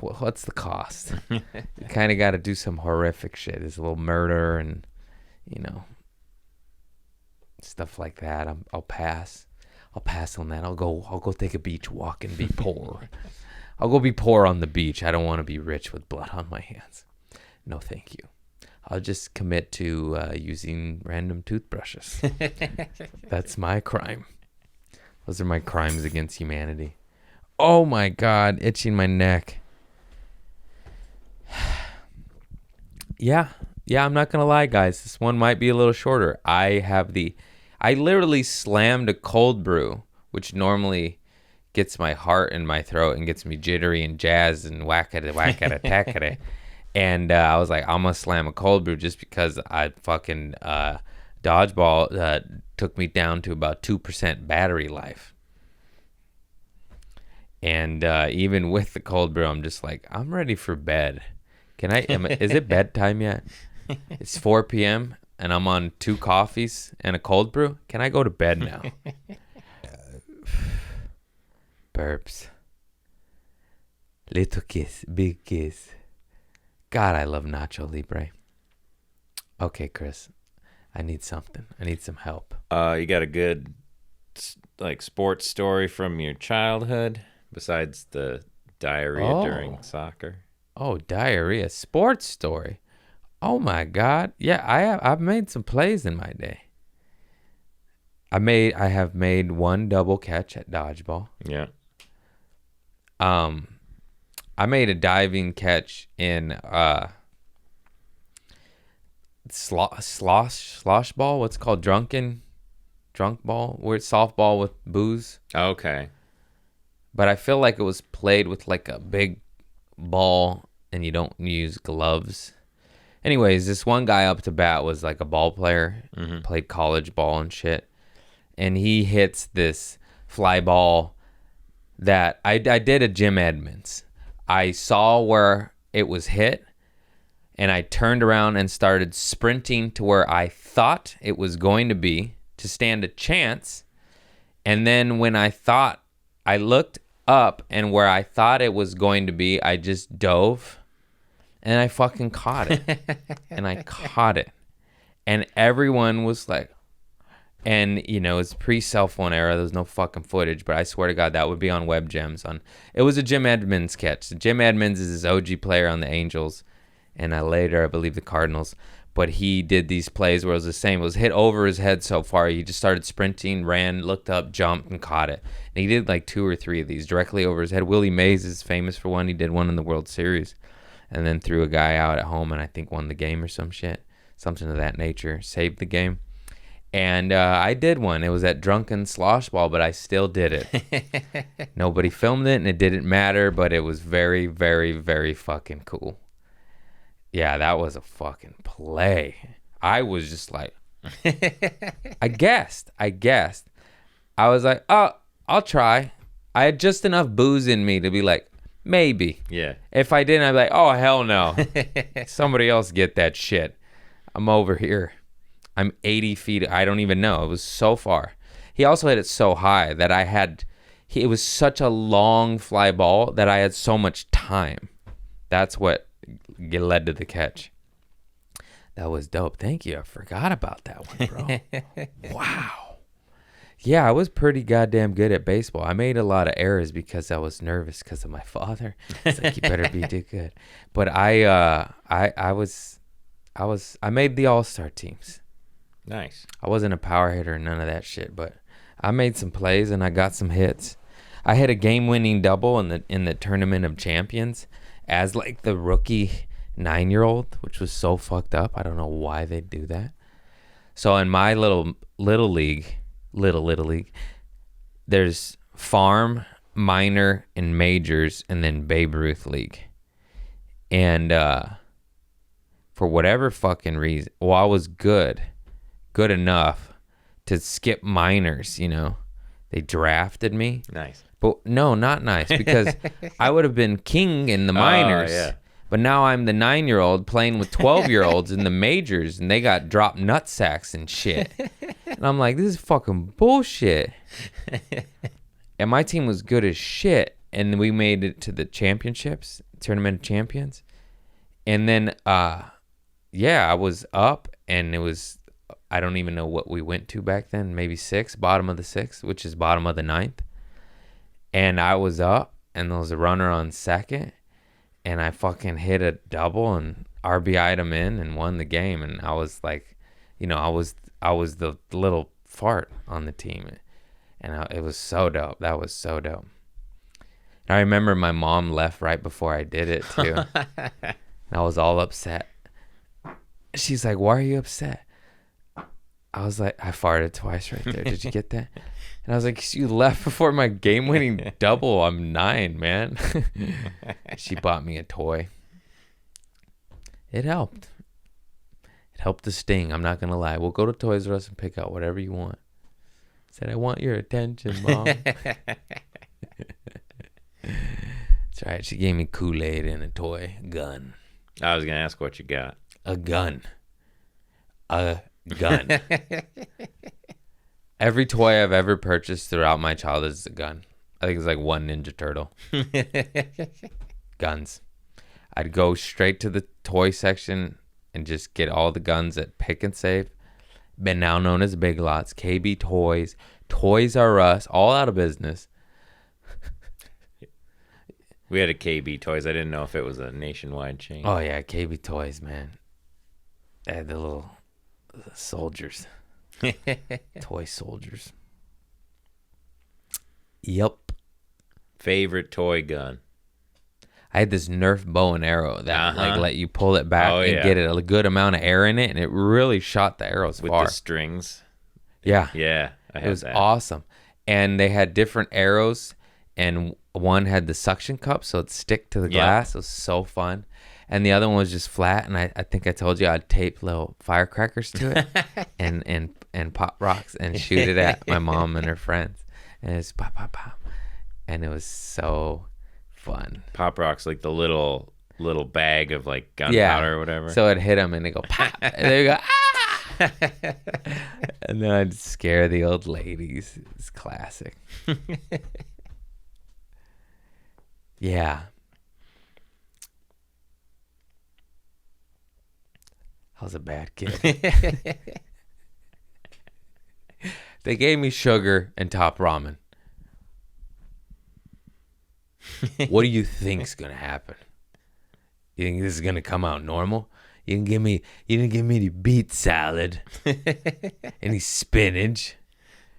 what's the cost? You kind of got to do some horrific shit. There's a little murder and, stuff like that, I'll pass. I'll pass on that. I'll go take a beach walk and be poor. I'll go be poor on the beach. I don't want to be rich with blood on my hands. No, thank you. I'll just commit to using random toothbrushes. That's my crime. Those are my crimes against humanity. Oh my God, itching my neck. Yeah, I'm not going to lie, guys. This one might be a little shorter. I literally slammed a cold brew, which normally gets my heart in my throat and gets me jittery and jazzed and whack-a-da, tack-a-da. And I was like, I'm going to slam a cold brew just because I fucking Dodgeball took me down to about 2% battery life. And even with the cold brew, I'm just like, I'm ready for bed. Is it bedtime yet? It's 4 p.m. and I'm on 2 coffees and a cold brew. Can I go to bed now? Burps. Little kiss, big kiss. God, I love Nacho Libre. Okay, Chris, I need something. I need some help. You got a good sports story from your childhood besides the diarrhea during soccer? Oh, diarrhea. Sports story. Oh my God. Yeah, I've made some plays in my day. I have made one double catch at Dodgeball. Yeah. I made a diving catch in slosh ball. What's it called? Drunk ball, where it's softball with booze. Okay. But I feel like it was played with like a big ball and you don't use gloves. Anyways, this one guy up to bat was like a ball player, played college ball and shit. And he hits this fly ball that I did a Jim Edmonds. I saw where it was hit, and I turned around and started sprinting to where I thought it was going to be to stand a chance. And then when I looked up, and where I thought it was going to be, I just dove, and I fucking caught it. And I caught it. And everyone was like, and, it's pre-cell phone era. There's no fucking footage, but I swear to God, that would be on Web Gems. It was a Jim Edmonds catch. Jim Edmonds is his OG player on the Angels, and later, I believe, the Cardinals. But he did these plays where it was the same. It was hit over his head so far. He just started sprinting, ran, looked up, jumped, and caught it. And he did like 2 or 3 of these directly over his head. Willie Mays is famous for one. He did one in the World Series, and then threw a guy out at home and I think won the game or some shit. Something of that nature. Saved the game. And I did one. It was at Drunken slosh ball, but I still did it. Nobody filmed it, and it didn't matter, but it was very, very, very fucking cool. Yeah, that was a fucking play. I was just like, I guessed. I was like, oh, I'll try. I had just enough booze in me to be like, maybe. Yeah. If I didn't, I'd be like, oh, hell no. Somebody else get that shit. I'm over here. I'm 80 feet. I don't even know. It was so far. He also hit it so high that it was such a long fly ball that I had so much time. That's what led to the catch. That was dope. Thank you. I forgot about that one, bro. Wow. Yeah, I was pretty goddamn good at baseball. I made a lot of errors because I was nervous because of my father. It's like, you better be good. But I made the all-star teams. Nice. I wasn't a power hitter or none of that shit, but I made some plays and I got some hits. I hit a game-winning double in the Tournament of Champions as like the rookie 9-year-old, which was so fucked up. I don't know why they do that. So in my little league, there's farm, minor, and majors, and then Babe Ruth league. And for whatever fucking reason, I was good enough to skip minors, They drafted me. Nice. But no, not nice, because I would have been king in the minors. Yeah. But now I'm the 9-year-old playing with 12-year-olds in the majors, and they got dropped nut sacks and shit. And I'm like, this is fucking bullshit. And my team was good as shit, and we made it to the championships, Tournament of Champions. And then, I was up, and it was I don't even know what we went to back then. Maybe 6, bottom of the 6th, which is bottom of the 9th. And I was up, and there was a runner on second, and I fucking hit a double and RBI'd him in and won the game. And I was like, I was the little fart on the team, and it was so dope. That was so dope. And I remember my mom left right before I did it too. And I was all upset. She's like, "Why are you upset?" I was like, I farted twice right there. Did you get that? And I was like, "You left before my game-winning double. I'm 9, man." She bought me a toy. It helped. It helped the sting. I'm not going to lie. We'll go to Toys R Us and pick out whatever you want. I said, "I want your attention, Mom." That's right. She gave me Kool-Aid and a toy gun. I was going to ask what you got. A gun. A gun. Every toy I've ever purchased throughout my childhood is a gun. I think it's like one Ninja Turtle. Guns. I'd go straight to the toy section and just get all the guns at Pick and Save. Been now known as Big Lots, KB Toys, Toys R Us, all out of business. We had a KB Toys. I didn't know if it was a nationwide chain. Oh, yeah, KB Toys, man. They had the little soldiers. Toy soldiers. Yep. Favorite toy gun? I had this Nerf bow and arrow that like let you pull it back and get it a good amount of air in it, and it really shot the arrows with far. the strings. Yeah. Yeah, I had it was that. Awesome. And they had different arrows, and one had the suction cup so it'd stick to the glass. It was so fun. And the other one was just flat, and I think I told you I'd tape little firecrackers to it and pop rocks and shoot it at my mom and her friends. And it was pop, pop, pop. And it was so fun. Pop rocks, like the little bag of like gunpowder or whatever. So I'd hit them, and they go pop. And they go, ah! And then I'd scare the old ladies. It's classic. Yeah. I was a bad kid. They gave me sugar and top ramen. What do you think's gonna happen? You think this is gonna come out normal? You didn't give me any beet salad, any spinach.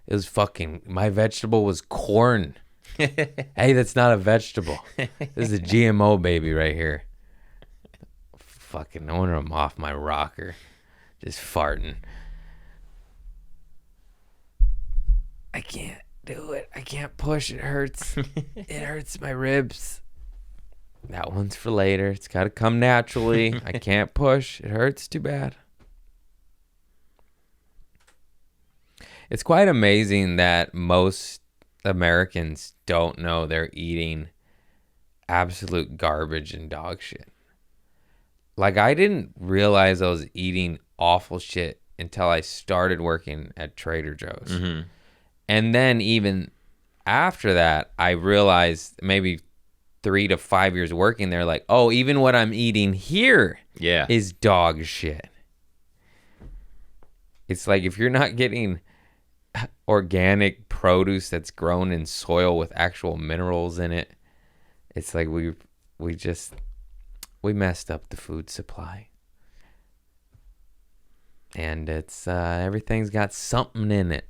It was fucking. My vegetable was corn. Hey, that's not a vegetable. This is a GMO baby right here. Fucking, no wonder I'm off my rocker, just farting. I can't do it. I can't push. It hurts. It hurts my ribs. That one's for later. It's got to come naturally. I can't push. It hurts too bad. It's quite amazing that most Americans don't know they're eating absolute garbage and dog shit. Like, I didn't realize I was eating awful shit until I started working at Trader Joe's. Mm-hmm. And then even after that, I realized maybe 3 to 5 years working there, like, oh, even what I'm eating here is dog shit. It's like, if you're not getting organic produce that's grown in soil with actual minerals in it, it's like we messed up the food supply. And it's everything's got something in it.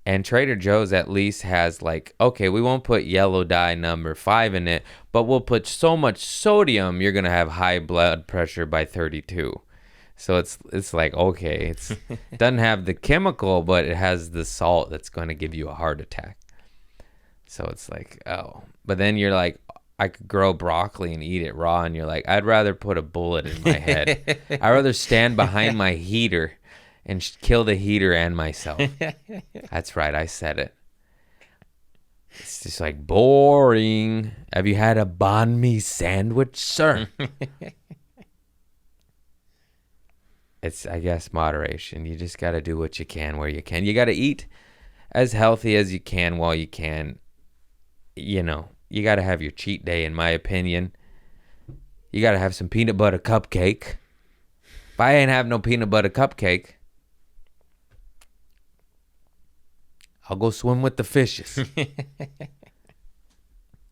And Trader Joe's at least has like, okay, we won't put yellow dye number 5 in it, but we'll put so much sodium you're gonna have high blood pressure by 32. So it's like, okay, it doesn't have the chemical, but it has the salt that's going to give you a heart attack. So it's like, oh. But then you're like, I could grow broccoli and eat it raw, and you're like, I'd rather put a bullet in my head. I'd rather stand behind my heater and kill the heater and myself. That's right, I said it. It's just like, boring. Have you had a banh mi sandwich, sir? It's, I guess, moderation. You just got to do what you can where you can. You got to eat as healthy as you can while you can. You know, you got to have your cheat day, in my opinion. You got to have some peanut butter cupcake. If I ain't have no peanut butter cupcake, I'll go swim with the fishes.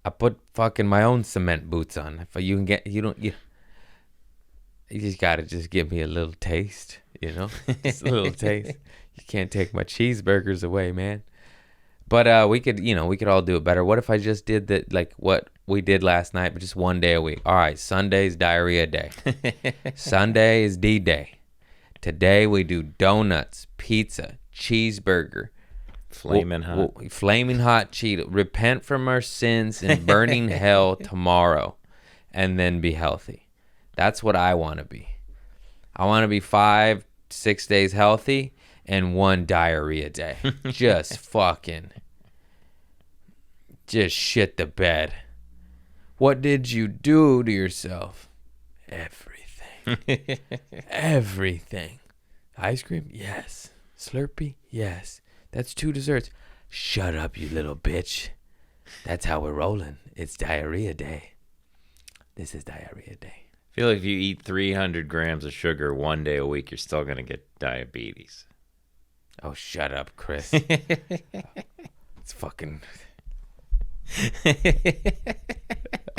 I put fucking my own cement boots on. If you can get, you just gotta just give me a little taste, just a little taste. You can't take my cheeseburgers away, man. But we could all do it better. What if I just did that, like what we did last night, but just one day a week? All right, Sunday's diarrhea day. Sunday is D-Day. Today we do donuts, pizza, cheeseburger. Flaming hot. Flaming hot Cheeto. Repent from our sins and burning hell tomorrow, and then be healthy. That's what I want to be. I want to be 5-6 days healthy and 1 diarrhea day. Just shit the bed. What did you do to yourself? Everything. Everything. Ice cream? Yes. Slurpee? Yes. That's 2 desserts. Shut up, you little bitch. That's how we're rolling. It's diarrhea day. This is diarrhea day. I feel like if you eat 300 grams of sugar 1 day a week, you're still going to get diabetes. Oh, shut up, Chris. It's fucking...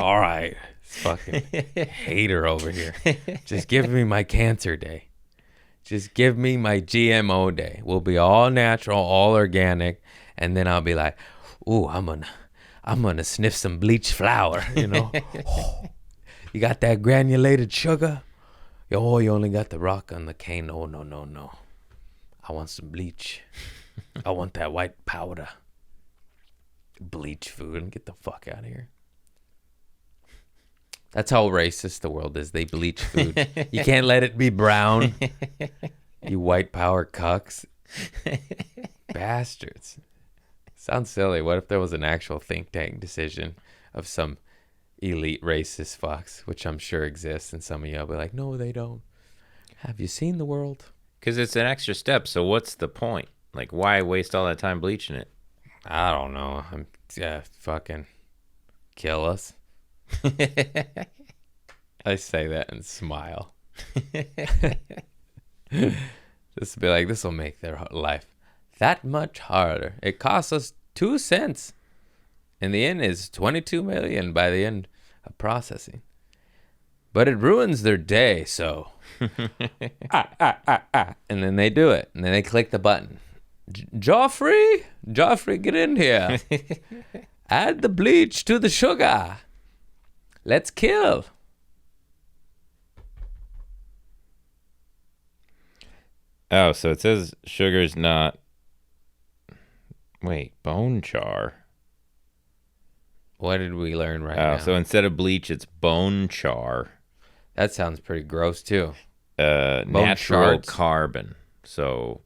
All right. It's fucking hater over here. Just give me my cancer day. Just give me my GMO day. We'll be all natural, all organic, and then I'll be like, "Ooh, I'm gonna sniff some bleach flour." You got that granulated sugar? Oh, you only got the rock on the cane. No. I want some bleach. I want that white powder. Bleach food. Get the fuck out of here. That's how racist the world is. They bleach food. You can't let it be brown. You white power cucks. Bastards. Sounds silly. What if there was an actual think tank decision of some elite racist fucks, which I'm sure exists, and some of y'all be like, no, they don't. Have you seen the world? Because it's an extra step, so what's the point? Like, why waste all that time bleaching it? I don't know. Fucking kill us. I say that and smile. Just be like, this will make their life that much harder. It costs us 2 cents. In the end, is 22 million by the end of processing. But it ruins their day, so and then they do it, and then they click the button. Joffrey, get in here. Add the bleach to the sugar. Let's kill. Oh, so it says sugar's not... Wait, bone char. What did we learn now? So instead of bleach, it's bone char. That sounds pretty gross, too. Natural shards? carbon. So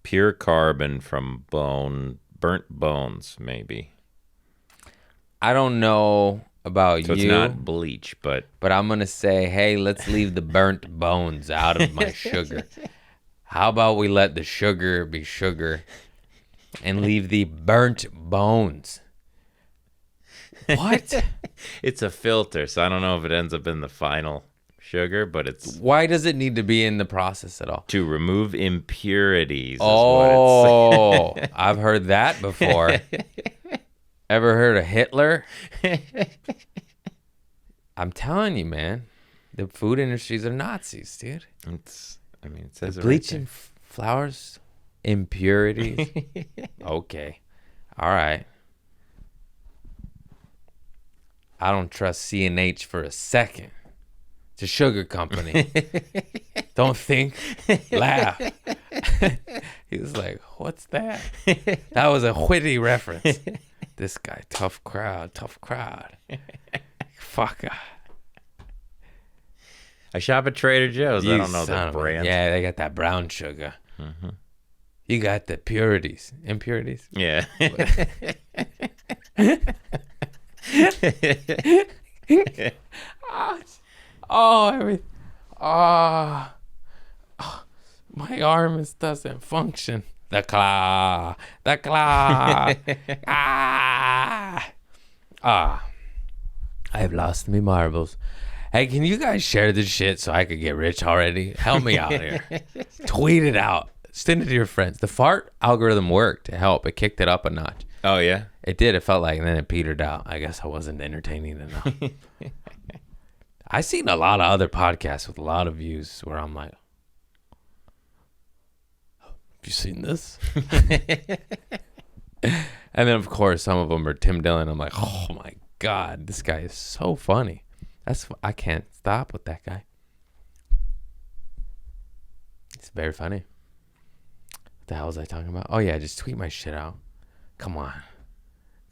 pure carbon from burnt bones, maybe. I don't know about so you. It's not bleach, but I'm going to say, hey, let's leave the burnt bones out of my sugar. How about we let the sugar be sugar and leave the burnt bones? What? It's a filter, so I don't know if it ends up in the final sugar, but it's... Why does it need to be in the process at all? To remove impurities. Oh, I've heard that before. Ever heard of Hitler? I'm telling you, man. The food industries are Nazis, dude. It says bleaching flowers, impurities. Okay. All right. I don't trust C&H for a second. It's a sugar company. Don't think. Laugh. He was like, what's that? That was a witty reference. This guy, tough crowd. Fuck. I shop at Trader Joe's. I don't know the brand. Yeah, they got that brown sugar. Mm-hmm. You got the impurities. Yeah. My arm doesn't function. The claw. I've lost me marbles. Hey, can you guys share this shit so I could get rich already? Help me out here. Tweet it out. Send it to your friends. The fart algorithm worked to help. It kicked it up a notch. Oh, yeah? It did. It felt like, and then it petered out. I guess I wasn't entertaining enough. I've seen a lot of other podcasts with a lot of views where I'm like, have you seen this? And then, of course, some of them are Tim Dillon. I'm like, oh, my God, this guy is so funny. I can't stop with that guy. It's very funny. What the hell was I talking about? Oh, yeah, just tweet my shit out. Come on,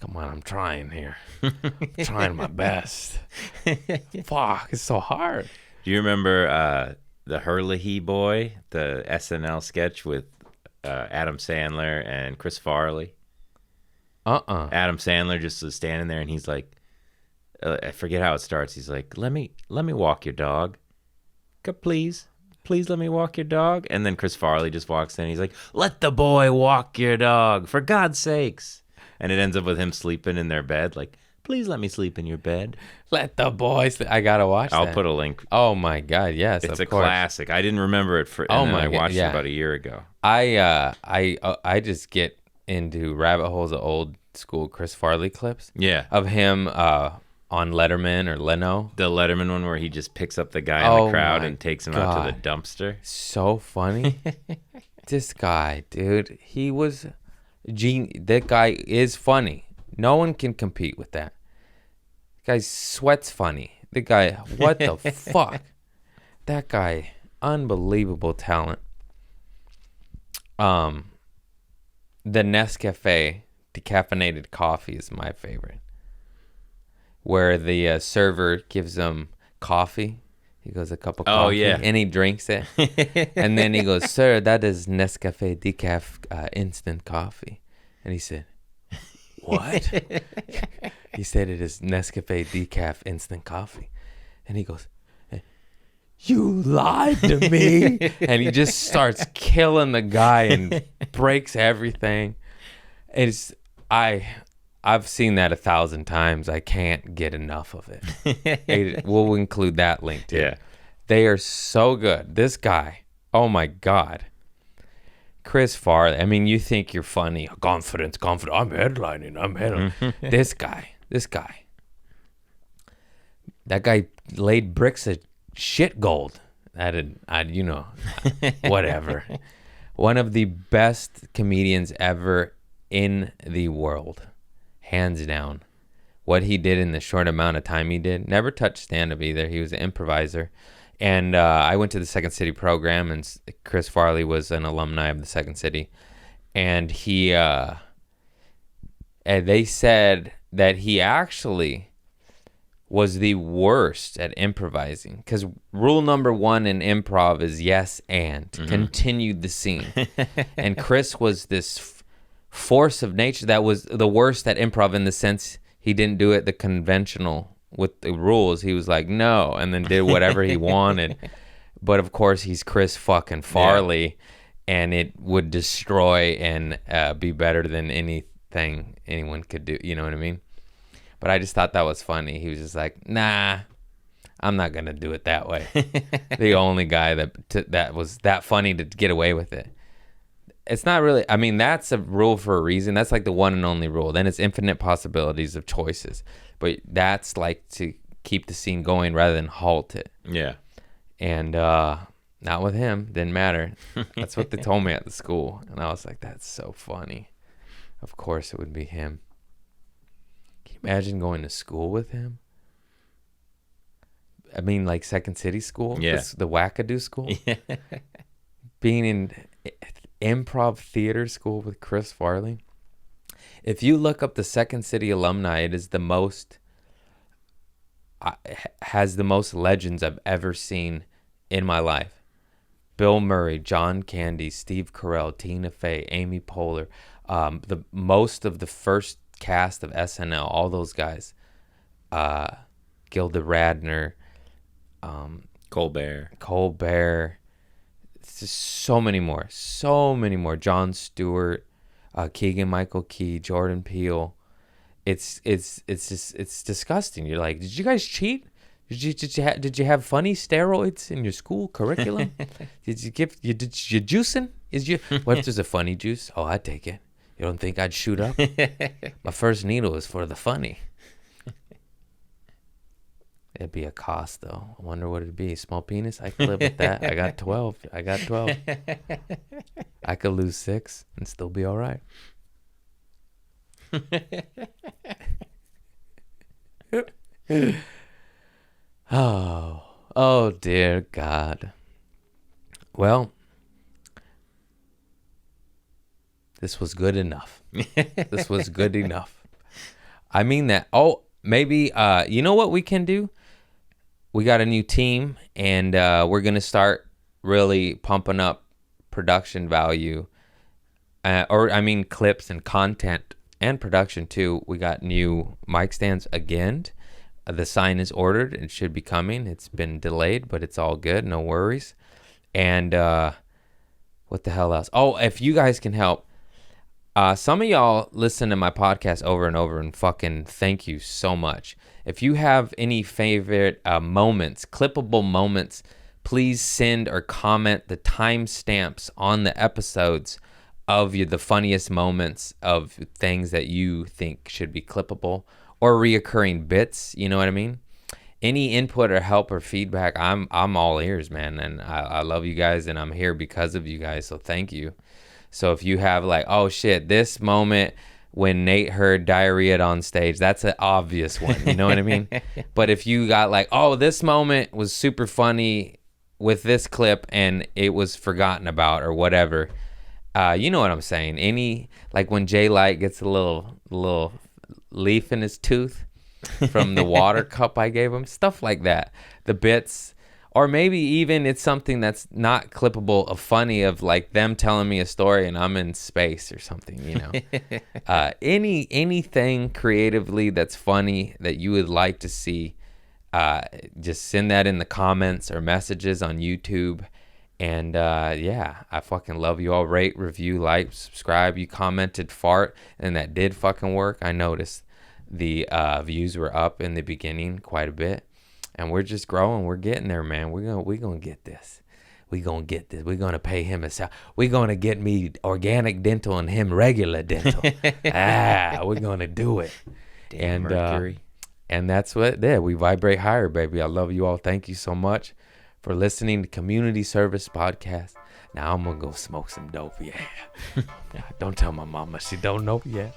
I'm trying here. I'm trying my best. Fuck, it's so hard. Do you remember the Herlihy Boy, the SNL sketch with Adam Sandler and Chris Farley? Adam Sandler just was standing there, and he's like, I forget how it starts. He's like, let me walk your dog. Please let me walk your dog. And then Chris Farley just walks in. He's like, let the boy walk your dog, for God's sakes. And it ends up with him sleeping in their bed. Like, please let me sleep in your bed. Let the boy sleep. I got to watch that. I'll put a link. Oh, my God. Yes, it's a classic. I didn't remember it. I watched it about a year ago. I just get into rabbit holes of old school Chris Farley clips. Yeah. Of him on Letterman or Leno. The Letterman one where he just picks up the guy in the crowd and takes him out to the dumpster. So funny. This guy, dude, he was that guy is funny. No one can compete with that. The guy sweats funny. The guy, what the fuck? That guy, unbelievable talent. The Nescafe decaffeinated coffee is my favorite. Where the server gives him coffee. He goes, a cup of coffee. Oh, yeah. And he drinks it. And then he goes, sir, that is Nescafe decaf instant coffee. And he said, what? He said it is Nescafe decaf instant coffee. And he goes, you lied to me. And he just starts killing the guy and breaks everything. I've seen that 1,000 times. I can't get enough of it. We'll include that link too. Yeah. They are so good. This guy, oh my God. Chris Farley. I mean, you think you're funny. Confidence. I'm headlining. This guy. That guy laid bricks of shit gold. Whatever. One of the best comedians ever in the world. Hands down. What he did in the short amount of time he did. Never touched stand-up either. He was an improviser. And I went to the Second City program, and Chris Farley was an alumni of the Second City. And they said that he actually was the worst at improvising. Because rule number 1 in improv is yes and. Continue the scene. And Chris was this force of nature that was the worst at improv in the sense he didn't do it the conventional with the rules. He was like, no, and then did whatever he wanted. But of course, he's Chris fucking Farley, and it would destroy and be better than anything anyone could do. You know what I mean? But I just thought that was funny. He was just like, nah, I'm not going to do it that way. The only guy that was that funny to get away with it. It's not really, I mean, that's a rule for a reason. That's like the one and only rule. Then it's infinite possibilities of choices. But that's like to keep the scene going rather than halt it. Yeah. And not with him. Didn't matter. That's what they told me at the school. And I was like, that's so funny. Of course it would be him. Can you imagine going to school with him? I mean, like Second City school? Yeah. The wackadoo school? Yeah. Being in improv theater school with Chris Farley. If you look up the Second City alumni, it is has the most legends I've ever seen in my life. Bill Murray, John Candy, Steve Carell, Tina Fey, Amy Poehler, the most of the first cast of SNL, all those guys, Gilda Radner, Colbert. It's just so many more. Jon Stewart, Keegan-Michael Key, Jordan Peele. It's disgusting. You're like, did you guys cheat? Did you have funny steroids in your school curriculum? Did you juicing? What if there's a funny juice? Oh, I'd take it. You don't think I'd shoot up? My first needle is for the funny. It'd be a cost, though. I wonder what it'd be. Small penis? I could live with that. I got 12. I could lose 6 and still be all right. Oh, dear God. Well, this was good enough. This was good enough. I mean that. Oh, maybe, you know what we can do? We got a new team, and we're going to start really pumping up production value, clips and content and production too. We got new mic stands again. The sign is ordered. It should be coming. It's been delayed, but it's all good. No worries. And what the hell else? Oh, if you guys can help. Some of y'all listen to my podcast over and over, and fucking thank you so much. If you have any favorite moments, clippable moments, please send or comment the timestamps on the episodes of the funniest moments of things that you think should be clippable or reoccurring bits. You know what I mean? Any input or help or feedback, I'm all ears, man. And I love you guys, and I'm here because of you guys. So thank you. So if you have like, oh shit, this moment when Nate heard diarrhea on stage, that's an obvious one. You know what I mean? But if you got like, oh, this moment was super funny with this clip and it was forgotten about or whatever, you know what I'm saying? Any, like when Jay Light gets a little leaf in his tooth from the water cup I gave him, stuff like that. The bits. Or maybe even it's something that's not clippable of funny, of like them telling me a story and I'm in space or something, you know. Anything creatively that's funny that you would like to see, just send that in the comments or messages on YouTube. And yeah, I fucking love you all. Rate, review, like, subscribe. You commented fart, and that did fucking work. I noticed the views were up in the beginning quite a bit. And we're just growing. We're getting there, man. We're gonna get this. We're gonna pay him a salary. We're gonna get me organic dental and him regular dental. We're gonna do it. Damn Mercury. And that's what we vibrate higher, baby. I love you all. Thank you so much for listening to Community Service Podcast. Now I'm gonna go smoke some dope. Yeah. Don't tell my mama. She don't know yet.